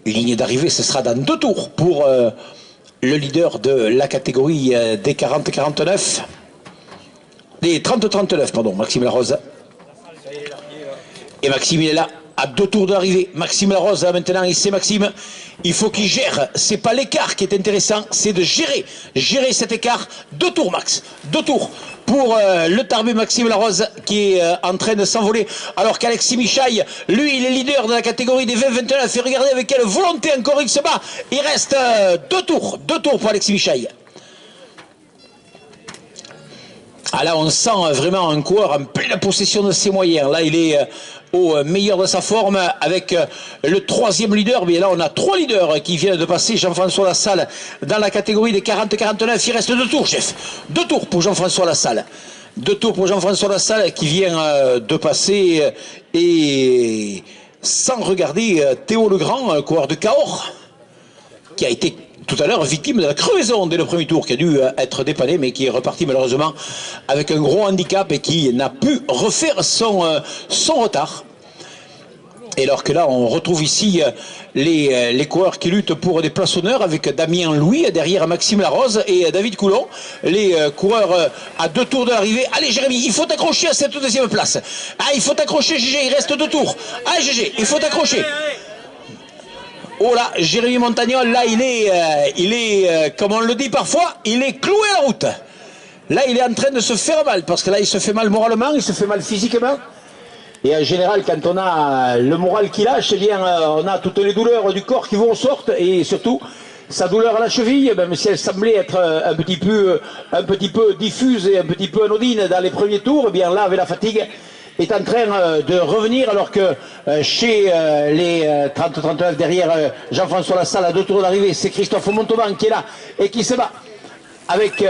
Speaker 1: Ligne d'arrivée, ce sera dans 2 tours pour le leader de la catégorie des 40-49. Des 30-39, pardon, Maxime Larose. Et Maxime, il est là, à 2 tours de l'arrivée. Maxime Larose, là, maintenant, c'est Maxime. Il faut qu'il gère. C'est pas l'écart qui est intéressant, c'est de gérer cet écart. 2 tours, Max. 2 tours pour le tarbé Maxime Larose qui est en train de s'envoler. Alors qu'Alexis Michaille, lui, il est leader de la catégorie des 20-29. Et regardez avec quelle volonté encore il se bat. Il reste 2 tours. 2 tours pour Alexis Michaille. Ah là, on sent vraiment un coureur en pleine possession de ses moyens. Là, il est au meilleur de sa forme avec le 3e leader. Mais là, on a 3 leaders qui viennent de passer. Jean-François Lassalle dans la catégorie des 40-49. Il reste 2 tours, chef. 2 tours pour Jean-François Lassalle. 2 tours pour Jean-François Lassalle qui vient de passer et sans regarder Théo Legrand, coureur de Cahors, qui a été tout à l'heure victime de la crevaison dès le premier tour, qui a dû être dépanné, mais qui est reparti malheureusement avec un gros handicap et qui n'a pu refaire son retard. Et alors que là, on retrouve ici les coureurs qui luttent pour des places honneurs avec Damien Louis, derrière Maxime Larose et David Coulon. Les coureurs à 2 tours de l'arrivée. Allez Jérémy, il faut t'accrocher à cette deuxième place. Ah, il faut t'accrocher GG, il reste 2 tours. Allez GG, il faut t'accrocher. Oh là, Jérémy Montagnol, là, il est, comme on le dit parfois, il est cloué à la route. Là, il est en train de se faire mal, parce que là, il se fait mal moralement, il se fait mal physiquement. Et en général, quand on a le moral qui lâche, eh bien, on a toutes les douleurs du corps qui vont sortent, et surtout, sa douleur à la cheville, même si elle semblait être un petit peu diffuse et un petit peu anodine dans les premiers tours, eh bien là, avec la fatigue, est en train de revenir, alors que chez les 30-39 derrière Jean-François Lassalle à 2 tours d'arrivée, c'est Christophe Montauban qui est là et qui se bat avec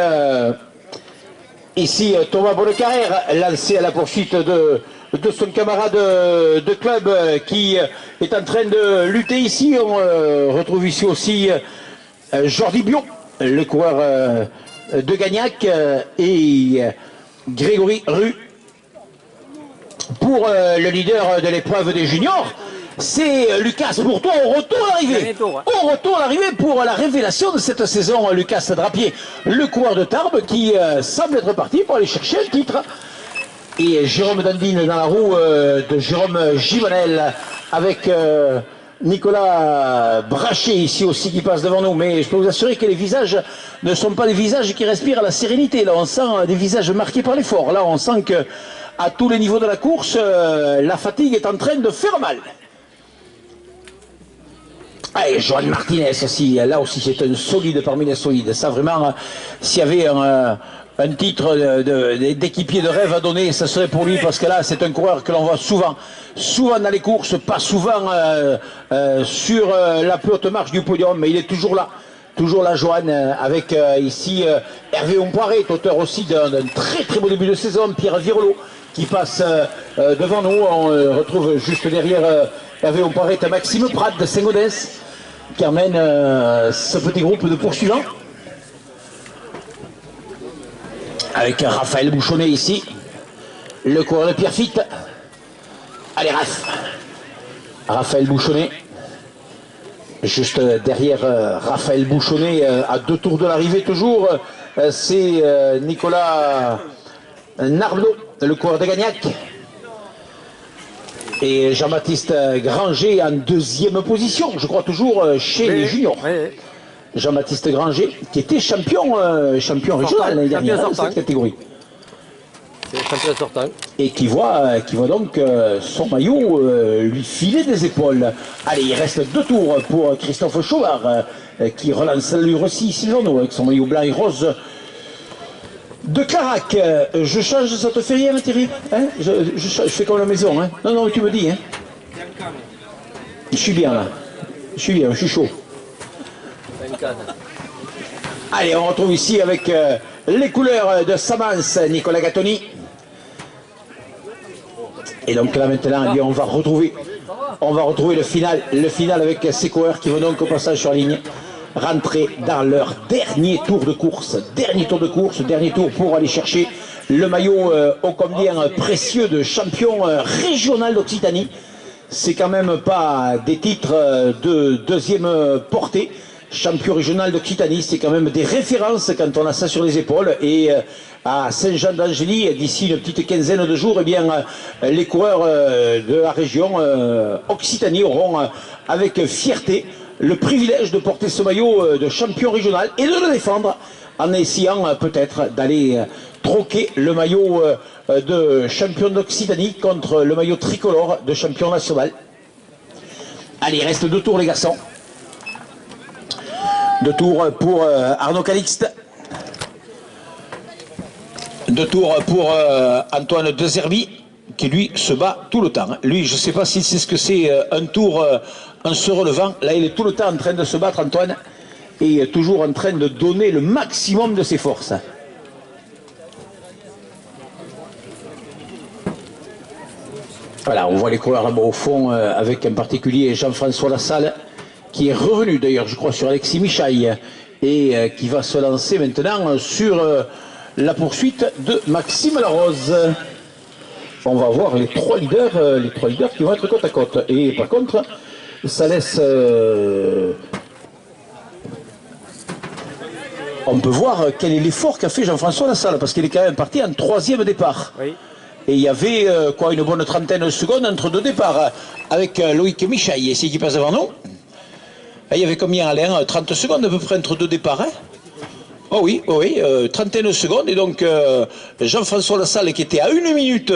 Speaker 1: ici Thomas Bonnecarrère, lancé à la poursuite de son camarade de club qui est en train de lutter ici. On retrouve ici aussi Jordi Bion, le coureur de Gagnac, et Grégory Rue pour le leader de l'épreuve des juniors. C'est Lucas Bourtois au retour à l'arrivée. Au retour à l'arrivée pour la révélation de cette saison, Lucas Drapier, le coureur de Tarbes qui semble être parti pour aller chercher le titre. Et Jérôme Dandine dans la roue de Jérôme Gimonel avec Nicolas Brachet ici aussi qui passe devant nous. Mais je peux vous assurer que les visages ne sont pas des visages qui respirent la sérénité. Là, on sent des visages marqués par l'effort. Là, on sent que à tous les niveaux de la course, la fatigue est en train de faire mal. Allez, Joan Martinez aussi, là aussi c'est un solide parmi les solides. Ça vraiment, s'il y avait un titre d'équipier de rêve à donner, ça serait pour lui, parce que là c'est un coureur que l'on voit souvent dans les courses, pas souvent sur la plus haute marche du podium, mais il est toujours là. Toujours la Joanne avec ici Hervé Ompoiré, auteur aussi d'un très très beau début de saison, Pierre Virolo qui passe devant nous. On retrouve juste derrière Hervé Ompoiré Maxime Prat de Saint-Gaudens qui emmène ce petit groupe de poursuivants. Avec Raphaël Bouchonnet ici, le coureur de Pierrefitte. Allez Raphaël Bouchonnet. Juste derrière Raphaël Bouchonnet, à 2 tours de l'arrivée toujours, c'est Nicolas Narbonneau, le coureur de Gagnac. Et Jean-Baptiste Granger en 2e position, je crois toujours chez les juniors. Jean-Baptiste Granger, qui était champion régional l'année dernière dans cette catégorie.
Speaker 2: Champion sortant.
Speaker 1: Et qui voit donc son maillot lui filer des épaules. Allez, il reste 2 tours pour Christophe Chauvard, qui relance lui aussi Silvano avec son maillot blanc et rose de Clarac. Je change, ça te fait rien Thierry, hein, je fais comme la maison. Hein. Non, tu me dis. Hein. Je suis bien là. Je suis chaud. Allez, on retrouve ici avec les couleurs de Samance, Nicolas Gattoni. Et donc là maintenant, eh bien, on va retrouver le final avec ces coureurs qui vont donc au passage sur la ligne rentrer dans leur dernier tour de course. Dernier tour pour aller chercher le maillot ô combien précieux de champion régional d'Occitanie. C'est quand même pas des titres de 2e portée. Champion régional d'Occitanie, c'est quand même des références quand on a ça sur les épaules. Et à Saint-Jean-d'Angély, d'ici une petite quinzaine de jours, eh bien, les coureurs de la région Occitanie auront avec fierté le privilège de porter ce maillot de champion régional et de le défendre en essayant peut-être d'aller troquer le maillot de champion d'Occitanie contre le maillot tricolore de champion national. Allez, il reste 2 tours les garçons. 2 tours pour Arnaud Calixte. 2 tours pour Antoine Dezerbi, qui lui se bat tout le temps. Lui, je ne sais pas si c'est ce que c'est un tour en se relevant. Là, il est tout le temps en train de se battre, Antoine, et toujours en train de donner le maximum de ses forces. Voilà, on voit les coureurs là-bas au fond, avec en particulier Jean-François Lassalle, qui est revenu d'ailleurs, je crois, sur Alexis Michaille, et qui va se lancer maintenant sur la poursuite de Maxime Larose. On va voir les 3 leaders qui vont être côte à côte. Et par contre, ça laisse... on peut voir quel est l'effort qu'a fait Jean-François Lassalle, parce qu'il est quand même parti en 3e départ. Oui. Et il y avait une bonne trentaine de secondes entre 2 départs, avec Loïc Michaille, ici qui passe devant nous. Il y avait combien, Alain? 30 secondes à peu près entre 2 départs, hein? Oh oui, 31 secondes. Et donc Jean-François Lassalle, qui était à 1 minute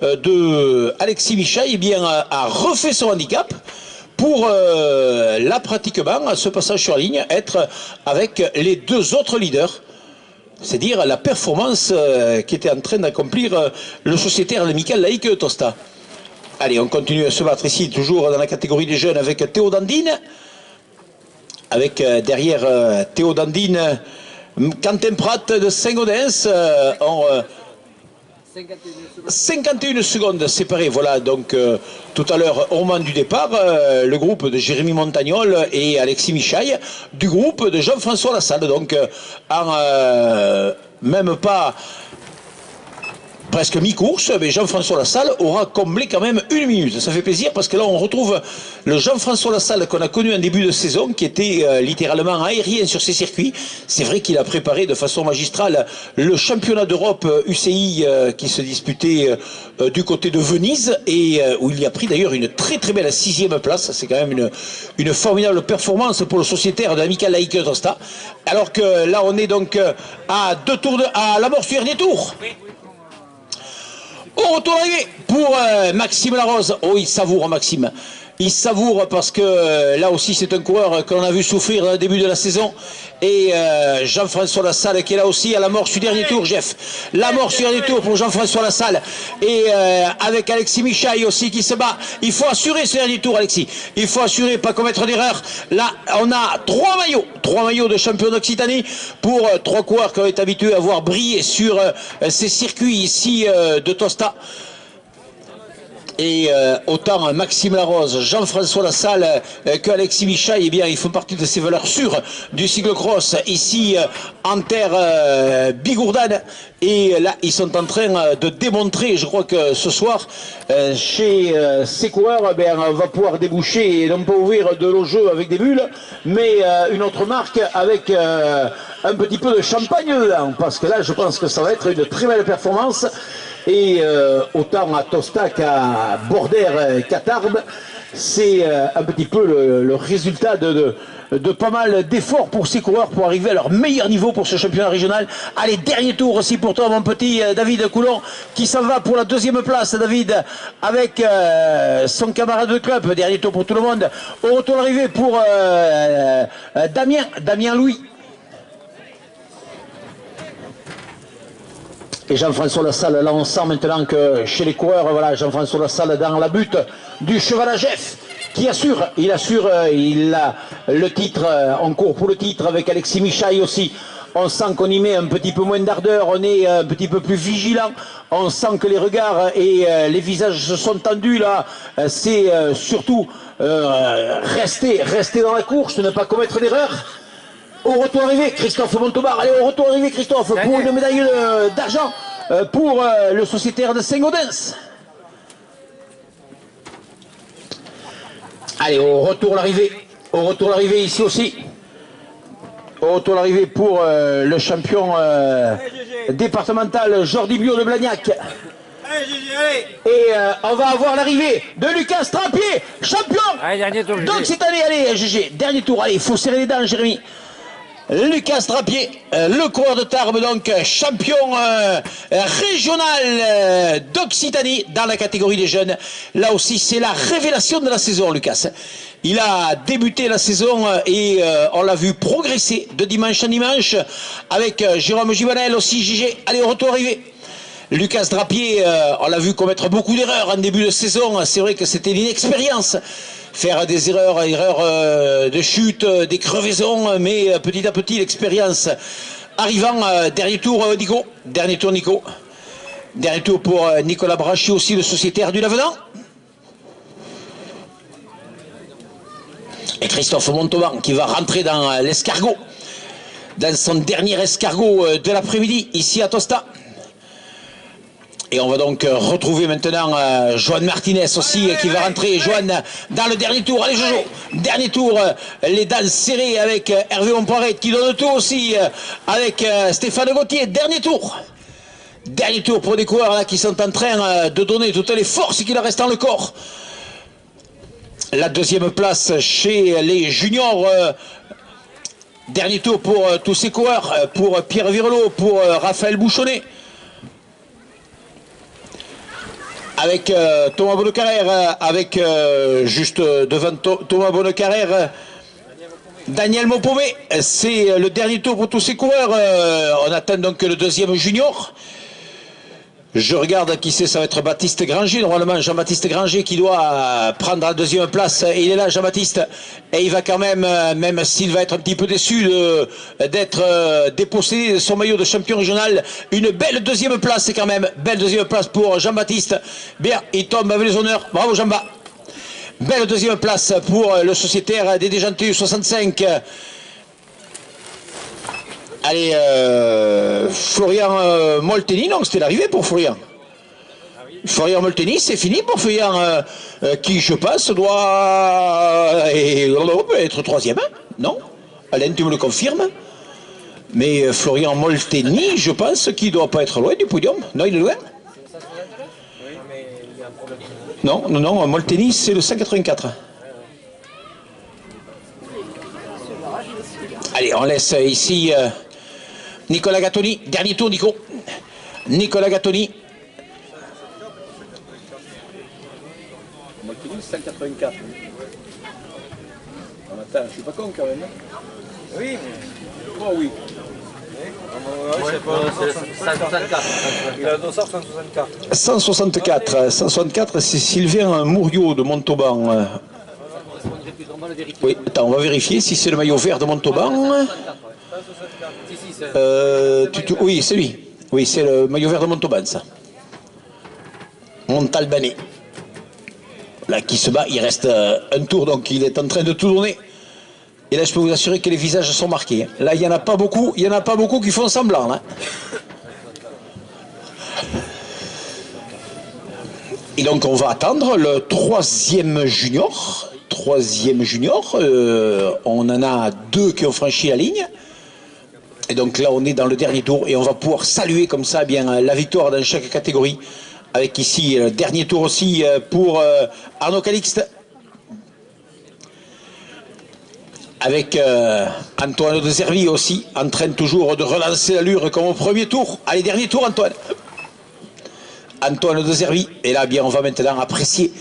Speaker 1: de Alexis Michaille, eh bien, a refait son handicap pour là pratiquement, à ce passage sur la ligne, être avec les 2 autres leaders. C'est-à-dire la performance qui était en train d'accomplir le sociétaire de Michael Laïque de Tosta. Allez, on continue à se battre ici, toujours dans la catégorie des jeunes, avec Théo Dandine. Avec derrière Théo Dandine, Quentin Prat de Saint-Gaudens. 51 secondes séparées, voilà, donc tout à l'heure au moment du départ, le groupe de Jérémy Montagnol et Alexis Michaille, du groupe de Jean-François Lassalle, donc en même pas presque mi-course, mais Jean-François Lassalle aura comblé quand même 1 minute. Ça fait plaisir parce que là on retrouve le Jean-François Lassalle qu'on a connu en début de saison, qui était littéralement aérien sur ses circuits. C'est vrai qu'il a préparé de façon magistrale le championnat d'Europe UCI qui se disputait du côté de Venise, et où il y a pris d'ailleurs une très très belle 6e place. C'est quand même une formidable performance pour le sociétaire de l'Amical Laïque de Tosta. Alors que là on est donc à 2 tours à l'amorce du dernier tour. Au retour d'arrivée pour Maxime Larose. Oh, il savoure Maxime. il savoure parce que là aussi c'est un coureur qu'on a vu souffrir dans le début de la saison. Et Jean-François Lassalle qui est là aussi à l'amorce du dernier tour, Jeff. L'amorce du dernier tour pour Jean-François Lassalle. Et avec Alexis Michaille aussi qui se bat. Il faut assurer ce dernier tour, Alexis. Il faut assurer, pas commettre d'erreur. Là, on a 3 maillots de champion d'Occitanie pour 3 coureurs qui ont été habitués à voir briller sur ces circuits ici de Tosta. Et autant Maxime Larose, Jean-François Lassalle que Alexis Michaille, eh bien, ils font partie de ces valeurs sûres du cyclocross ici en terre bigourdane. Et là, ils sont en train de démontrer, je crois que ce soir, chez ces coureurs, eh bien, on va pouvoir déboucher et non pas ouvrir de l'eau jeu avec des bulles, mais une autre marque avec un petit peu de champagne dedans. Parce que là, je pense que ça va être une très belle performance. Et autant à Tosta qu'à Bordère, qu'à Tarbes, c'est un petit peu le résultat de pas mal d'efforts pour ces coureurs pour arriver à leur meilleur niveau pour ce championnat régional. Allez, dernier tour aussi pour toi, mon petit David Coulon, qui s'en va pour la 2e place, David, avec son camarade de club. Dernier tour pour tout le monde. Au retour d'arrivée pour Damien Louis. Et Jean-François Lassalle, là on sent maintenant que chez les coureurs, voilà, Jean-François Lassalle dans la butte du cheval à Jeff, qui assure, il a le titre, on court pour le titre avec Alexis Michaille aussi. On sent qu'on y met un petit peu moins d'ardeur, on est un petit peu plus vigilant, on sent que les regards et les visages se sont tendus là, c'est surtout rester dans la course, ne pas commettre d'erreur. Au retour arrivé, Christophe Montaubar. Allez, au retour arrivé, Christophe, pour une médaille d'argent pour le sociétaire de Saint-Gaudens. Allez, au retour l'arrivée ici aussi. Au retour l'arrivée pour le champion départemental Jordi Bio de Blagnac. Et on va avoir l'arrivée de Lucas Trappier, champion d'Occitanie. Allez, GG, dernier tour. Allez, il faut serrer les dents, Jérémy. Lucas Trappier, le coureur de Tarbes, donc champion régional d'Occitanie dans la catégorie des jeunes. Là aussi, c'est la révélation de la saison, Lucas. Il a débuté la saison et on l'a vu progresser de dimanche en dimanche avec Jérôme Gibanel aussi, JG. Allez, au retour arrivé. Lucas Trappier, on l'a vu commettre beaucoup d'erreurs en début de saison. C'est vrai que c'était l'inexpérience. Faire des erreurs de chute, des crevaisons, mais petit à petit l'expérience arrivant. Dernier tour, Nico. Dernier tour, Nico. Dernier tour pour Nicolas Brachy aussi, le sociétaire du Lavenant. Et Christophe Montauban qui va rentrer dans l'escargot, dans son dernier escargot de l'après-midi ici à Tosta. Et on va donc retrouver maintenant Joanne Martinez aussi qui va rentrer. Joanne dans le dernier tour. Allez Jojo, dernier tour, les dents serrées avec Hervé Montpoiret qui donne tout aussi avec Stéphane Gauthier. Dernier tour. Dernier tour pour des coureurs là, qui sont en train de donner toutes les forces qu'il leur reste dans le corps. La 2e place chez les juniors. Dernier tour pour tous ces coureurs, pour Pierre Virelot, pour Raphaël Bouchonnet. Avec Thomas Bonnecarrère, avec juste devant Thomas Bonnecarrère, Daniel Maupomet. C'est le dernier tour pour tous ces coureurs. On attend donc le 2e junior. Je regarde qui c'est, ça va être Baptiste Granger, normalement Jean-Baptiste Granger qui doit prendre la 2e place. Il est là, Jean-Baptiste, et il va quand même s'il va être un petit peu déçu d'être dépossédé de son maillot de champion régional, une belle 2e place quand même, belle 2e place pour Jean-Baptiste. Bien, il tombe avec les honneurs, bravo Jean-Baptiste. Belle 2e place pour le sociétaire des Déjantés 65. Allez, Florian Molteni, non, c'était l'arrivée pour Florian. Florian Molteni, c'est fini pour Florian, qui, je pense, doit être 3e, hein, non? Alain, tu me le confirmes? Mais Florian Molteni, je pense qu'il ne doit pas être loin du podium. Non, il est loin? Non, non, non, Molteni, c'est le 184. Allez, on laisse ici Nicolas Gattoni. Dernier tour, Nico. Nicolas Gattoni. 184. Attends, je suis pas con quand même. Oui, mais... Oh oui.
Speaker 2: C'est 164.
Speaker 3: Il a un dossard 164.
Speaker 1: 164, c'est Sylvain Mouriot de Montauban. Oui, attends, on va vérifier si c'est le maillot vert de Montauban. Oui, c'est lui. Oui, c'est le maillot vert de Montauban, ça. Montalbanais. Là, qui se bat, il reste un tour, donc il est en train de tout donner. Et là, je peux vous assurer que les visages sont marqués. Là, il n'y en a pas beaucoup, qui font semblant. Là. Et donc, on va attendre le troisième junior. On en a 2 qui ont franchi la ligne. Et donc là, on est dans le dernier tour et on va pouvoir saluer comme ça bien la victoire dans chaque catégorie. Avec ici le dernier tour aussi pour Arnaud Calixte. Avec Antoine de Zervi aussi, en train toujours de relancer l'allure comme au premier tour. Allez, dernier tour, Antoine. Antoine de Zervi. Et là, bien, on va maintenant apprécier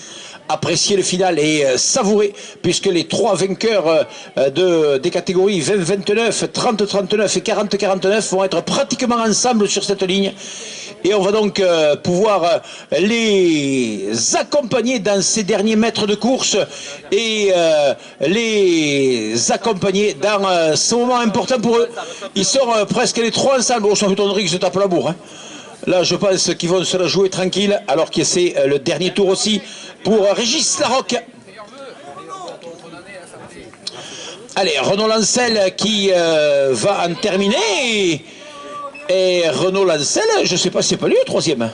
Speaker 1: le final et savourer, puisque les 3 vainqueurs des catégories 20-29, 30-39 et 40-49 vont être pratiquement ensemble sur cette ligne. Et on va donc pouvoir les accompagner dans ces derniers mètres de course et les accompagner dans ce moment important pour eux. Ils sont presque les 3 ensemble. Oh, ça m'étonnerait qu'ils se tapent la bourre. Hein. Là, je pense qu'ils vont se la jouer tranquille, alors que c'est le dernier tour aussi pour Régis Larocque. Allez, Renaud Lancel qui va en terminer. Et Renaud Lancel, je ne sais pas si c'est pas lui le troisième.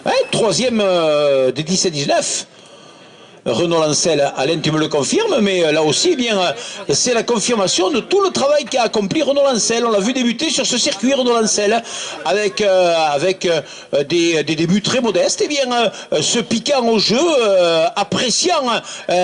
Speaker 1: Hein, troisième des 17-19. Renaud Lancel, Alain, tu me le confirmes, mais là aussi, eh bien, c'est la confirmation de tout le travail qu'a accompli Renaud Lancel. On l'a vu débuter sur ce circuit, Renaud Lancel, avec des débuts très modestes, eh bien, se piquant au jeu, appréciant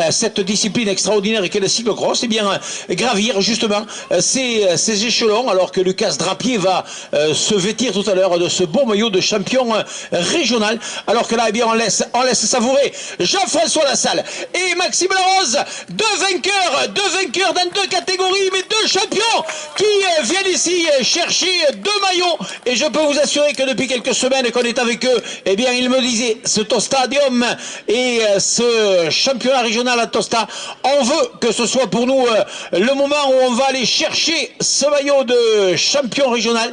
Speaker 1: cette discipline extraordinaire qu'est le cyclocross, eh bien, gravir justement ces échelons, alors que Lucas Drapier va se vêtir tout à l'heure de ce beau maillot de champion régional, alors que là, eh bien, on laisse savourer Jean-François Lassalle et Maxime Larose, 2 vainqueurs dans 2 catégories, mais 2 champions qui viennent ici chercher 2 maillots. Et je peux vous assurer que depuis quelques semaines qu'on est avec eux, eh bien ils me disaient, ce Tostadium et ce championnat régional à Tosta, on veut que ce soit pour nous le moment où on va aller chercher ce maillot de champion régional.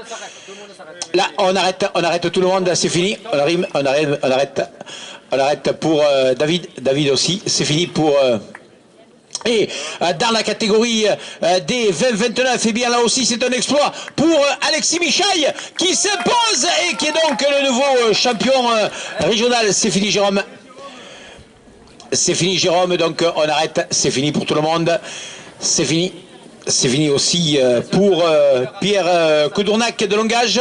Speaker 1: Là, on arrête tout le monde, c'est fini, on arrête pour David aussi, c'est fini pour... Et dans la catégorie des 20-29, eh bien là aussi c'est un exploit pour Alexis Michaille qui s'impose et qui est donc le nouveau champion régional. C'est fini Jérôme. C'est fini Jérôme, donc on arrête, c'est fini pour tout le monde. C'est fini. C'est fini aussi pour Pierre Coudournac de Longage.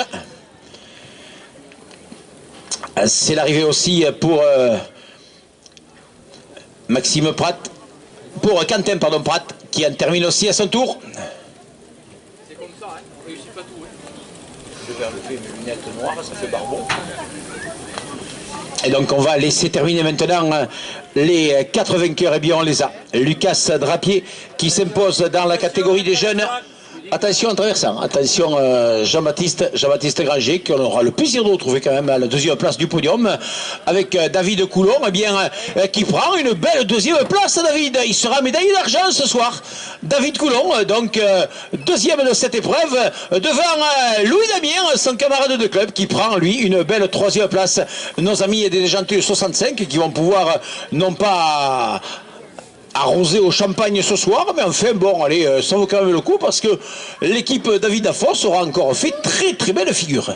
Speaker 1: C'est l'arrivée aussi pour Maxime Prat, pour Quentin Prat, qui en termine aussi à son tour. C'est comme ça, hein, on réussit pas tout. Hein. Je vais enlever mes lunettes noires, ça fait barbon. Et donc on va laisser terminer maintenant les 4 vainqueurs, et bien on les a. Lucas Drapier qui s'impose dans la catégorie des jeunes. Attention en traversant, attention Jean-Baptiste Granger, qu'on aura le plaisir de retrouver quand même à la 2e place du podium, avec David Coulon, eh bien, qui prend une belle 2e place, David. Il sera médaillé d'argent ce soir. David Coulon, donc 2e de cette épreuve, devant Louis Damien, son camarade de club, qui prend lui une belle 3e place. Nos amis des Gentils 65 qui vont pouvoir non pas arrosé au champagne ce soir, mais enfin bon, allez, ça vaut quand même le coup parce que l'équipe David Dafos aura encore fait très très belle figure.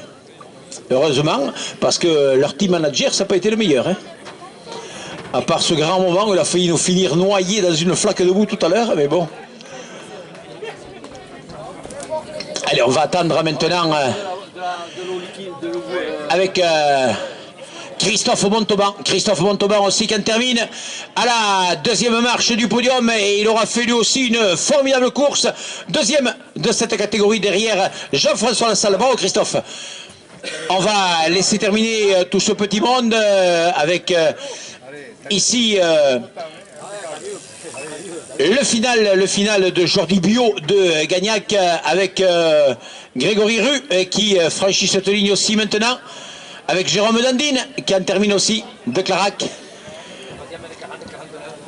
Speaker 1: Heureusement, parce que leur team manager, ça n'a pas été le meilleur. Hein. À part ce grand moment où il a failli nous finir noyés dans une flaque de boue tout à l'heure, mais bon. Allez, on va attendre maintenant avec... Christophe Montauban aussi qui en termine à la 2e marche du podium et il aura fait lui aussi une formidable course. 2e de cette catégorie derrière Jean-François Lassalle. Bravo Christophe. On va laisser terminer tout ce petit monde avec ici Le final de Jordi Bio de Gagnac avec Grégory Rue qui franchit cette ligne aussi maintenant. Avec Jérôme Dandine qui en termine aussi de Clarac.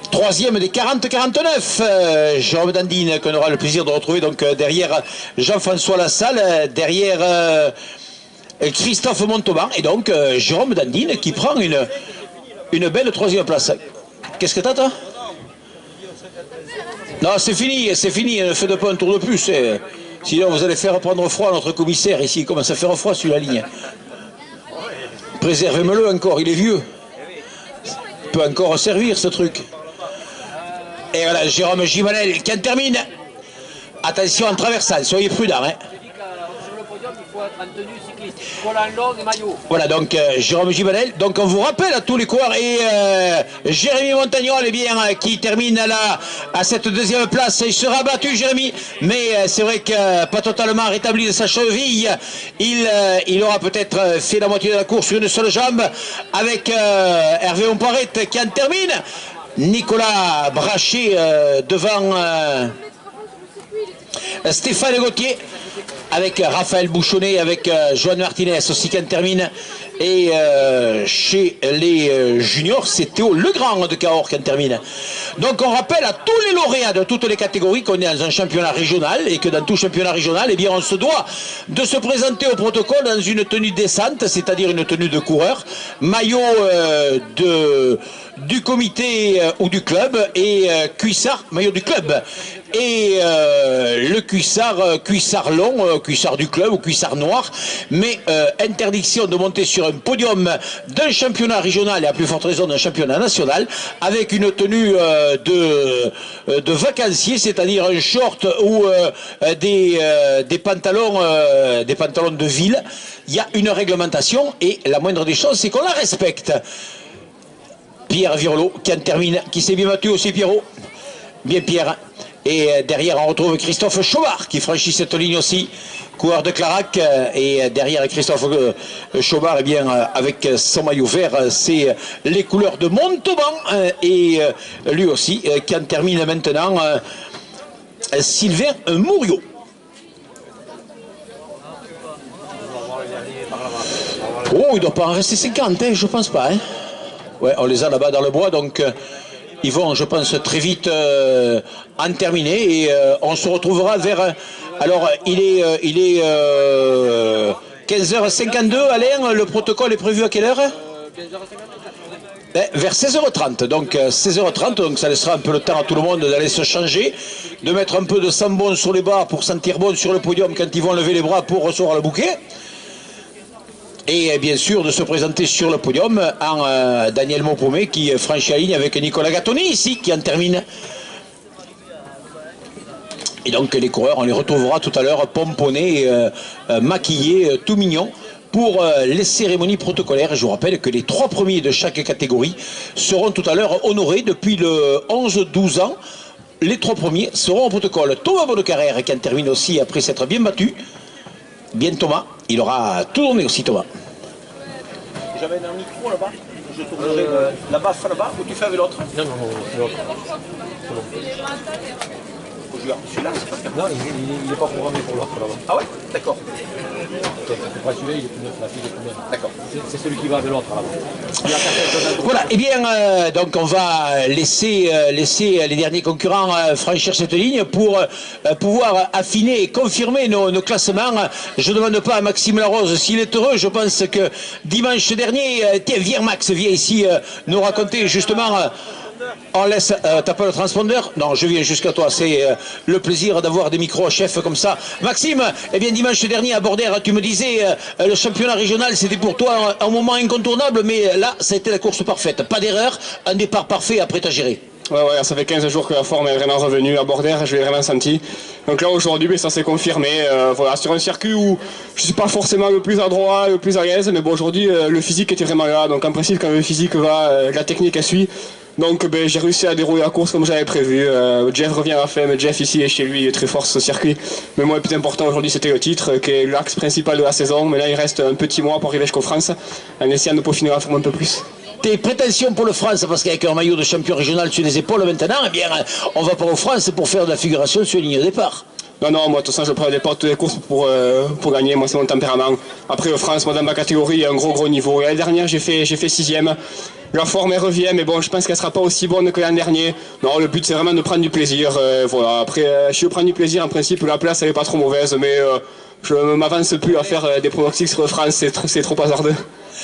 Speaker 1: Troisième des 40-49. Jérôme Dandine qu'on aura le plaisir de retrouver donc derrière Jean-François Lassalle, derrière Christophe Montauban et donc Jérôme Dandine qui prend une belle troisième place. Qu'est-ce que t'as toi? Non, c'est fini, ne faites pas un tour de plus. Sinon vous allez faire prendre froid à notre commissaire ici, il commence à faire froid sur la ligne. Préservez-le encore, il est vieux. Il peut encore servir ce truc. Et voilà, Jérôme Givanel qui en termine. Attention en traversant, soyez prudents. Hein. Voilà donc Jérôme Givanel. Donc on vous rappelle à tous les coureurs et Jérémy Montagnol eh bien, qui termine à cette deuxième place. Il sera battu Jérémy, mais c'est vrai que pas totalement rétabli de sa cheville. Il aura peut-être fait la moitié de la course sur une seule jambe avec Hervé Omparette qui en termine. Nicolas Brachet devant Stéphane Gauthier avec Raphaël Bouchonnet, avec Joan Martinez aussi qui en termine. Et chez les juniors, c'est Théo Legrand de Cahors qui en termine. Donc on rappelle à tous les lauréats de toutes les catégories qu'on est dans un championnat régional et que dans tout championnat régional, eh bien, on se doit de se présenter au protocole dans une tenue décente, c'est-à-dire une tenue de coureur, maillot du comité ou du club et cuissard, maillot du club. Et le cuissard long, cuissard du club ou cuissard noir, mais interdiction de monter sur un podium d'un championnat régional et à plus forte raison d'un championnat national avec une tenue de vacancier, c'est-à-dire un short ou des pantalons de ville. Il y a une réglementation et la moindre des choses c'est qu'on la respecte. Pierre Virolot qui en termine, qui s'est bien battu aussi Pierrot. Bien Pierre. Et derrière on retrouve Christophe Chaubard qui franchit cette ligne aussi, coureur de Clarac. Et derrière Christophe Chaubard, eh bien, avec son maillot vert, c'est les couleurs de Montauban. Et lui aussi qui en termine maintenant, Sylvain Mouriot. Oh, il ne doit pas en rester 50, hein, je pense pas. Hein. Ouais, on les a là-bas dans le bois, donc ils vont, je pense, très vite en terminer. Et on se retrouvera vers... alors, il est 15h52, Alain, le protocole est prévu à quelle heure? 15h50. Vers 16h30, donc 16h30, donc ça laissera un peu le temps à tout le monde d'aller se changer, de mettre un peu de sambon sur les bras pour sentir bon sur le podium quand ils vont lever les bras pour recevoir le bouquet. Et bien sûr de se présenter sur le podium en Daniel Maupomet qui franchit la ligne avec Nicolas Gattoni ici qui en termine. Et donc les coureurs on les retrouvera tout à l'heure pomponnés, maquillés, tout mignons pour les cérémonies protocolaires. Je vous rappelle que les 3 premiers de chaque catégorie seront tout à l'heure honorés depuis le 11-12 ans. Les 3 premiers seront au protocole. Thomas Bonnecarrère qui en termine aussi après s'être bien battu. Bien Thomas, il aura tout donné aussi Thomas. J'avais un micro là-bas, je tournerai la baffe là-bas ou tu fais avec l'autre?
Speaker 2: Non, c'est l'autre.
Speaker 1: Celui-là, c'est pas
Speaker 2: non, il n'est pas programmé pour l'autre là-bas.
Speaker 1: Ah ouais? D'accord.
Speaker 2: Après celui-là, il est plus neuf, la fille est plus neuf.
Speaker 1: D'accord.
Speaker 2: C'est celui qui va avec l'autre là-bas.
Speaker 1: Voilà, et bien, donc on va laisser les derniers concurrents franchir cette ligne pour pouvoir affiner et confirmer nos classements. Je ne demande pas à Maxime Larose s'il est heureux. Je pense que dimanche dernier, tiens, viens Max, viens ici nous raconter justement... on laisse... t'as pas le transpondeur? Non, je viens jusqu'à toi. C'est le plaisir d'avoir des micros chefs comme ça. Maxime, eh bien dimanche dernier à Bordère, tu me disais le championnat régional c'était pour toi un moment incontournable, mais là ça a été la course parfaite. Pas d'erreur, un départ parfait après t'as géré.
Speaker 4: Ouais, ça fait 15 jours que la forme est vraiment revenue à Bordère, je l'ai vraiment senti. Donc là aujourd'hui, ça s'est confirmé. Voilà, sur un circuit où je ne suis pas forcément le plus adroit, le plus à l'aise, mais bon aujourd'hui le physique était vraiment là. Donc en principe quand le physique va, la technique elle suit. Donc j'ai réussi à dérouler la course comme j'avais prévu. Jeff revient à la fin, mais Jeff ici est chez lui, il est très fort sur ce circuit. Mais moi le plus important aujourd'hui c'était le titre, qui est l'axe principal de la saison. Mais là il reste un petit mois pour arriver jusqu'aux France, en essayant de peaufiner la forme un peu plus.
Speaker 1: tes prétentions pour le France, parce qu'avec un maillot de champion régional sur les épaules maintenant, eh bien, on va pas au France pour faire de la figuration sur la ligne de départ.
Speaker 4: Non, non, moi, de toute façon, je prends le départ de toutes les courses pour gagner. Moi, c'est mon tempérament. Après, France, moi, dans ma catégorie, il y a un gros niveau. L'année dernière, j'ai fait 6e. La forme, elle revient, mais bon, je pense qu'elle ne sera pas aussi bonne que l'année dernière. Non, le but, c'est vraiment de prendre du plaisir. Voilà. Après, si je prends du plaisir, en principe, la place, elle n'est pas trop mauvaise, mais je ne m'avance plus à faire des pronostics sur France, c'est trop hasardeux.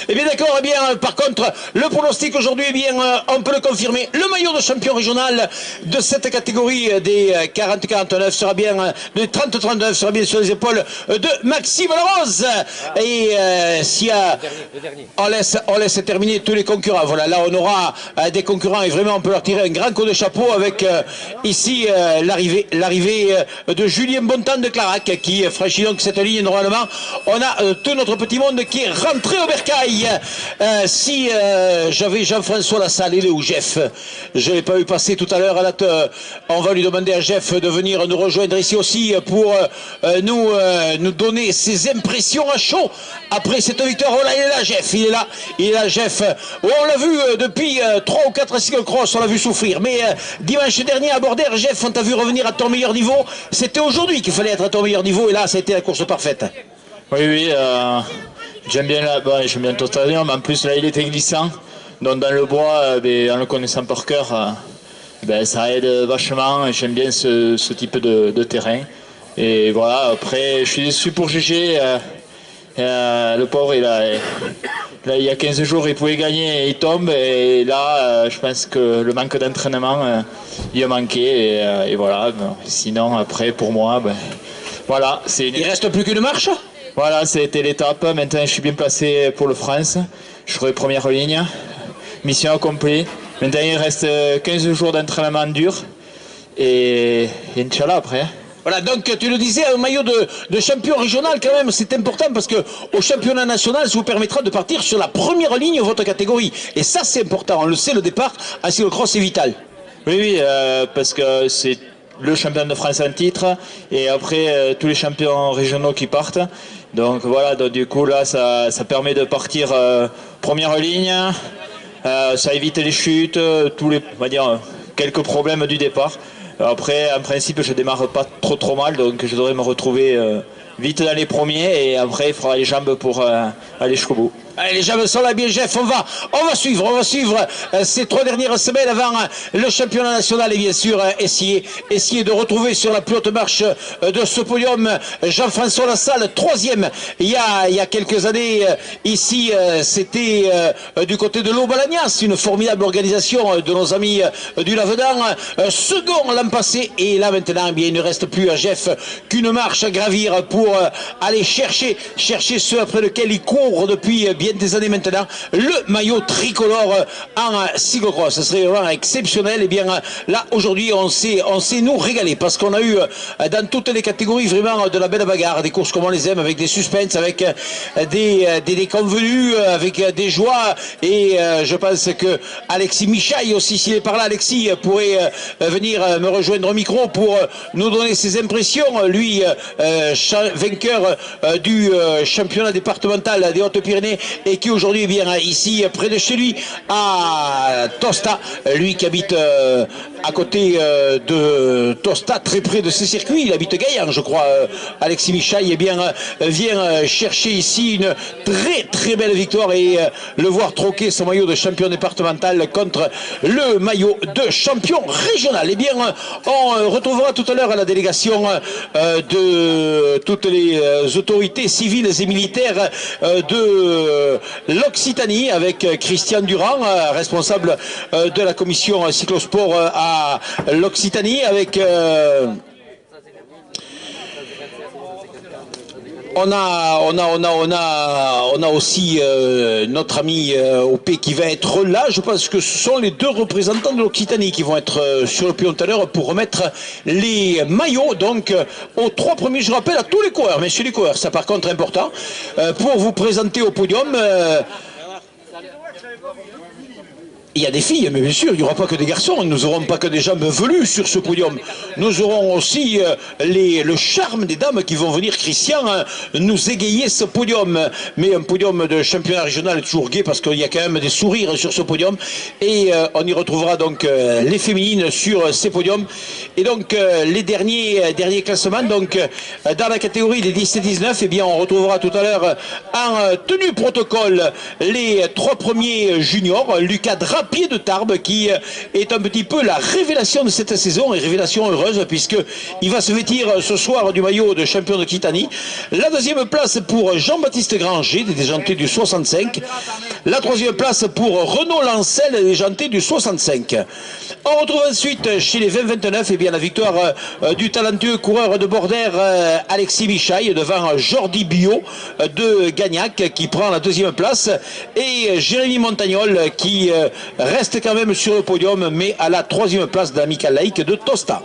Speaker 1: Eh bien d'accord, eh bien par contre, le pronostic aujourd'hui, eh bien on peut le confirmer, le maillot de champion régional de cette catégorie des 40-49 sera bien, de 30-39 sera bien sur les épaules de Maxime Larose. Et si on laisse terminer tous les concurrents, voilà, là on aura des concurrents et vraiment on peut leur tirer un grand coup de chapeau avec ici l'arrivée de Julien Bontan de Clarac qui franchit donc cette ligne normalement. On a tout notre petit monde qui est rentré au bercail. Si j'avais Jean-François Lassalle, il est où Jeff? Je ne l'ai pas vu passer tout à l'heure. On va lui demander à Jeff de venir nous rejoindre ici aussi pour nous donner ses impressions à chaud après cette victoire. Oh là, il est là Jeff, il est là Jeff. Oh, on l'a vu depuis 3 ou 4 cyclocross, on l'a vu souffrir. Mais dimanche dernier à Bordère, Jeff, on t'a vu revenir à ton meilleur niveau. C'était aujourd'hui qu'il fallait être à ton meilleur niveau et là, ça a été la course parfaite.
Speaker 5: Oui, j'aime bien Tostadium, en plus là il était glissant, donc dans le bois, en le connaissant par cœur, ça aide vachement, j'aime bien ce type de terrain. Et voilà, après je suis déçu pour GG, le pauvre il y a 15 jours il pouvait gagner et il tombe, et là je pense que le manque d'entraînement il a manqué, et voilà, sinon après pour moi, voilà.
Speaker 1: Il reste plus qu'une marche.
Speaker 5: Voilà, c'était l'étape. Maintenant, je suis bien placé pour le France. Je serai première ligne. Mission accomplie. Maintenant, il reste 15 jours d'entraînement dur. Et Inch'Allah après.
Speaker 1: Voilà, donc tu le disais, un maillot de champion régional quand même, c'est important parce que au championnat national, ça vous permettra de partir sur la première ligne de votre catégorie. Et ça, c'est important. On le sait, le départ en cyclocross est vital.
Speaker 5: Oui, parce que c'est le champion de France en titre. Et après, tous les champions régionaux qui partent. Donc voilà, donc, du coup là ça permet de partir première ligne, ça évite les chutes, on va dire, quelques problèmes du départ. Après en principe je démarre pas trop mal, donc je devrais me retrouver vite dans les premiers, et après il faudra les jambes pour aller jusqu'au bout.
Speaker 1: Allez, les jambes sont là, bien Jeff, on va suivre ces 3 dernières semaines avant le championnat national, et bien sûr essayer de retrouver sur la plus haute marche de ce podium Jean-François Lassalle, 3e il y a quelques années. Ici c'était du côté de l'Eau-Balagnas, une formidable organisation de nos amis du Lavedan, second l'an passé, et là maintenant eh bien, il ne reste plus à Jeff qu'une marche à gravir pour aller chercher ceux après lequel il court depuis bien des années maintenant, le maillot tricolore en cyclocross. Ce serait vraiment exceptionnel. Et bien là aujourd'hui on s'est nous régalé parce qu'on a eu dans toutes les catégories vraiment de la belle bagarre, des courses comme on les aime, avec des suspens, avec des convenus, avec des joies, et je pense que Alexis Michaille aussi, s'il est par là, Alexis pourrait venir me rejoindre au micro pour nous donner ses impressions, lui vainqueur du championnat départemental des Hautes-Pyrénées, et qui aujourd'hui est bien ici près de chez lui à Tosta, lui qui habite à côté de Tosta, très près de ce circuit. Il habite Gaillan, je crois, Alexis Michaille, et bien vient chercher ici une très belle victoire, et le voir troquer son maillot de champion départemental contre le maillot de champion régional. Et bien on retrouvera tout à l'heure la délégation de toutes les autorités civiles et militaires de l'Occitanie, avec Christian Durand, responsable de la commission cyclosport à l'Occitanie, avec on a aussi notre ami OP qui va être là. Je pense que ce sont les 2 représentants de l'Occitanie qui vont être sur le pion tout à l'heure pour remettre les maillots donc aux 3 premiers. Je rappelle à tous les coureurs, messieurs les coureurs, ça par contre est important, pour vous présenter au podium. Il y a des filles, mais bien sûr, il n'y aura pas que des garçons. Nous n'aurons pas que des jambes velues sur ce podium. Nous aurons aussi le charme des dames qui vont venir, Christian, nous égayer ce podium. Mais un podium de championnat régional est toujours gai parce qu'il y a quand même des sourires sur ce podium. Et on y retrouvera donc les féminines sur ces podiums. Et donc les derniers classements. Donc dans la catégorie des 10 et 19, eh bien, on retrouvera tout à l'heure en tenue protocole les 3 premiers juniors. Lucas Drapier de Tarbes qui est un petit peu la révélation de cette saison et révélation heureuse puisqu'il va se vêtir ce soir du maillot de champion de Kitani. La deuxième place pour Jean-Baptiste Granger, des déjantés du 65. La troisième place pour Renaud Lancel, des déjantés du 65. On retrouve ensuite chez les 20-29 eh bien, la victoire du talentueux coureur de Bordère Alexis Michaille devant Jordi Bio de Gagnac qui prend la deuxième place et Jérémy Montagnol qui reste quand même sur le podium mais à la troisième place d'Amical Laïc de Tosta.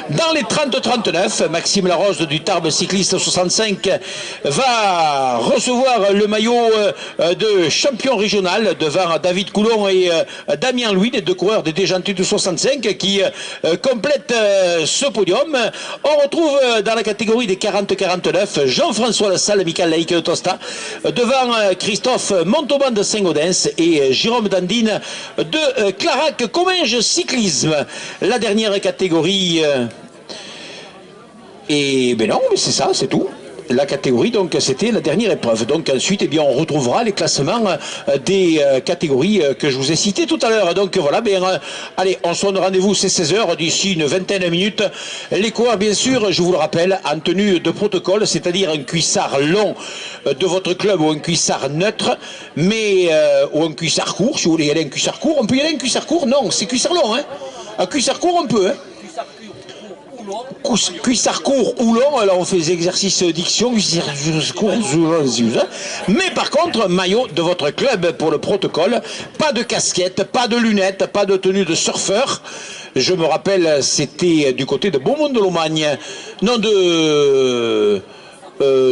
Speaker 1: Dans les 30-39, Maxime Larose du Tarbes Cycliste 65 va recevoir le maillot de champion régional devant David Coulon et Damien Louis, les deux coureurs des déjantés du 65 qui complètent ce podium. On retrouve dans la catégorie des 40-49 Jean-François Lassalle, Amical Laïc de Tosta, devant Christophe Montauban de Saint-Gaudens et Jérôme Dandine de Clarac Comminges Cyclisme. La dernière catégorie... Et ben non, mais c'est ça, c'est tout. La catégorie, donc c'était la dernière épreuve. Donc ensuite, eh bien, on retrouvera les classements des catégories que je vous ai citées tout à l'heure. Donc voilà, bien, allez, on se donne rendez-vous, c'est 16h, d'ici une vingtaine de minutes. Les coureurs, bien sûr, je vous le rappelle, en tenue de protocole, c'est-à-dire un cuissard long de votre club ou un cuissard neutre, mais ou un cuissard court, si vous voulez y aller un cuissard court. On peut y aller un cuissard court? Non, c'est cuissard long, hein. Un cuissard court, on peut, hein. Cuissard court ou long, alors on fait des exercices diction, mais par contre, maillot de votre club pour le protocole, pas de casquette, pas de lunettes, pas de tenue de surfeur. Je me rappelle, c'était du côté de Beaumont-de-Lomagne, non de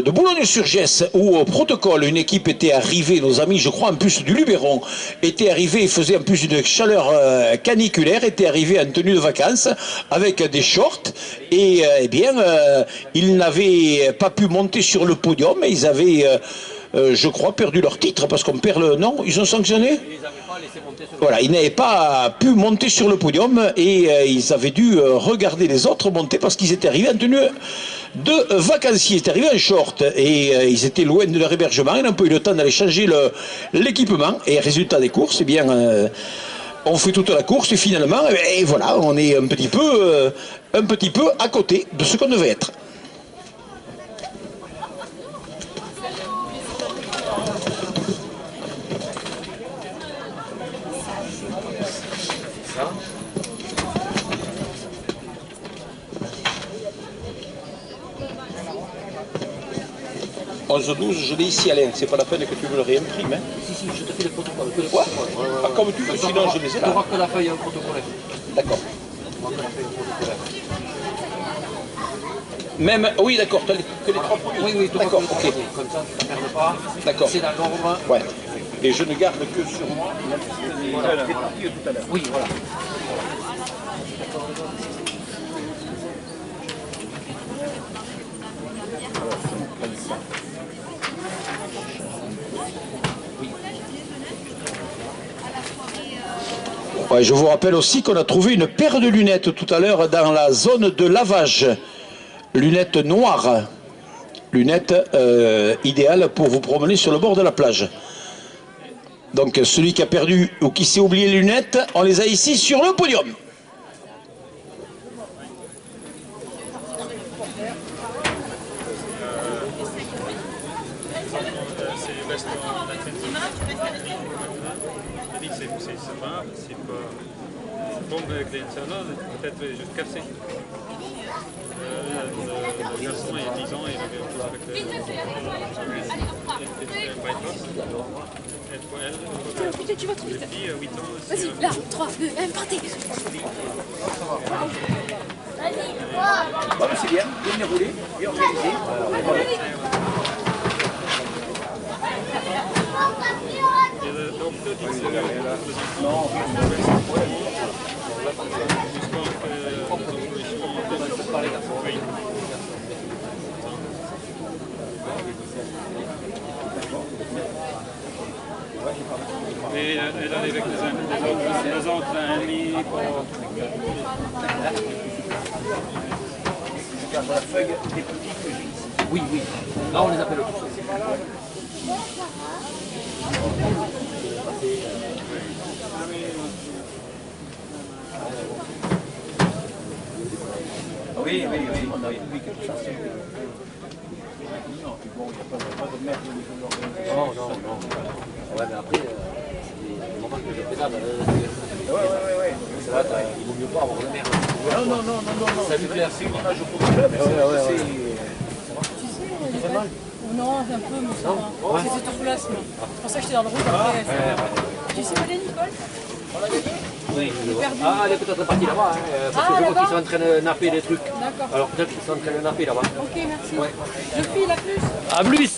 Speaker 1: Boulogne-sur-Gesse, où au protocole, une équipe était arrivée, nos amis, je crois, en plus du Luberon, était arrivé, faisait en plus une chaleur caniculaire, était arrivé en tenue de vacances, avec des shorts, et eh bien, ils n'avaient pas pu monter sur le podium, et ils avaient, je crois, perdu leur titre, parce qu'on perd le... Non, ils ont sanctionné ? Voilà, ils n'avaient pas pu monter sur le podium et ils avaient dû regarder les autres monter parce qu'ils étaient arrivés en tenue de vacanciers, ils étaient arrivés en short et ils étaient loin de leur hébergement, ils n'ont pas eu le temps d'aller changer l'équipement et résultat des courses, eh bien, on fait toute la course et finalement, et voilà, on est un petit peu à côté de ce qu'on devait être. « 11-12, je l'ai ici, Alain. C'est pas la peine que tu me le réimprimes. Hein.
Speaker 2: Si, je te fais le protocole.
Speaker 1: Quoi ah, comme tu veux, sinon je les ai là.
Speaker 2: Tu auras que la feuille protocolaire.
Speaker 1: D'accord. Même, oui, d'accord, que les 3 premiers.
Speaker 2: Oui,
Speaker 1: d'accord, ok.
Speaker 2: Comme ça, tu ne perds pas.
Speaker 1: D'accord.
Speaker 2: C'est dans l'ordre.
Speaker 1: Ouais. Et je ne garde que sur moi.
Speaker 2: Voilà.
Speaker 1: Tout à l'heure.
Speaker 2: Oui, voilà.
Speaker 1: Ouais, je vous rappelle aussi qu'on a trouvé une paire de lunettes tout à l'heure dans la zone de lavage. Lunettes noires. Lunettes idéales pour vous promener sur le bord de la plage. Donc celui qui a perdu ou qui s'est oublié les lunettes, on les a ici sur le podium.
Speaker 6: Peut-être juste cassé. Le garçon il y a 10 ans, il avait un avec le
Speaker 7: Putain, tu vas trop vite.
Speaker 6: 8 ans.
Speaker 7: Vas-y, là, 3, 2, 1, partez.
Speaker 1: Bon, c'est bien déroulé, bien organisé.
Speaker 6: Der Doktor, die elle arrive avec les autres, un lit pour...
Speaker 2: Oui, oui. Là, on les appelle tous.
Speaker 1: Oui, oui, oui.
Speaker 2: Non, non, non. Ouais, mais après, les moments que je pédale, c'est là, il vaut mieux pas avoir de merde.
Speaker 1: Non, non, non, non, non.
Speaker 2: C'est plus clair.
Speaker 1: C'est une image pour le club.
Speaker 7: Non, un peu, mais ça va. C'était sur place, moi. C'est pour ça que j'étais dans le rouge après. Tu sais où elle est, Nicole?
Speaker 2: Oui,
Speaker 7: Il est perdu.
Speaker 2: ah, elle est peut-être partie là-bas, hein, parce que je vois
Speaker 7: là-bas
Speaker 2: qu'ils sont en train de napper des trucs.
Speaker 7: D'accord.
Speaker 2: Alors peut-être qu'ils sont en train de napper là-bas.
Speaker 7: Ok, merci. Je file, à plus.
Speaker 2: À plus.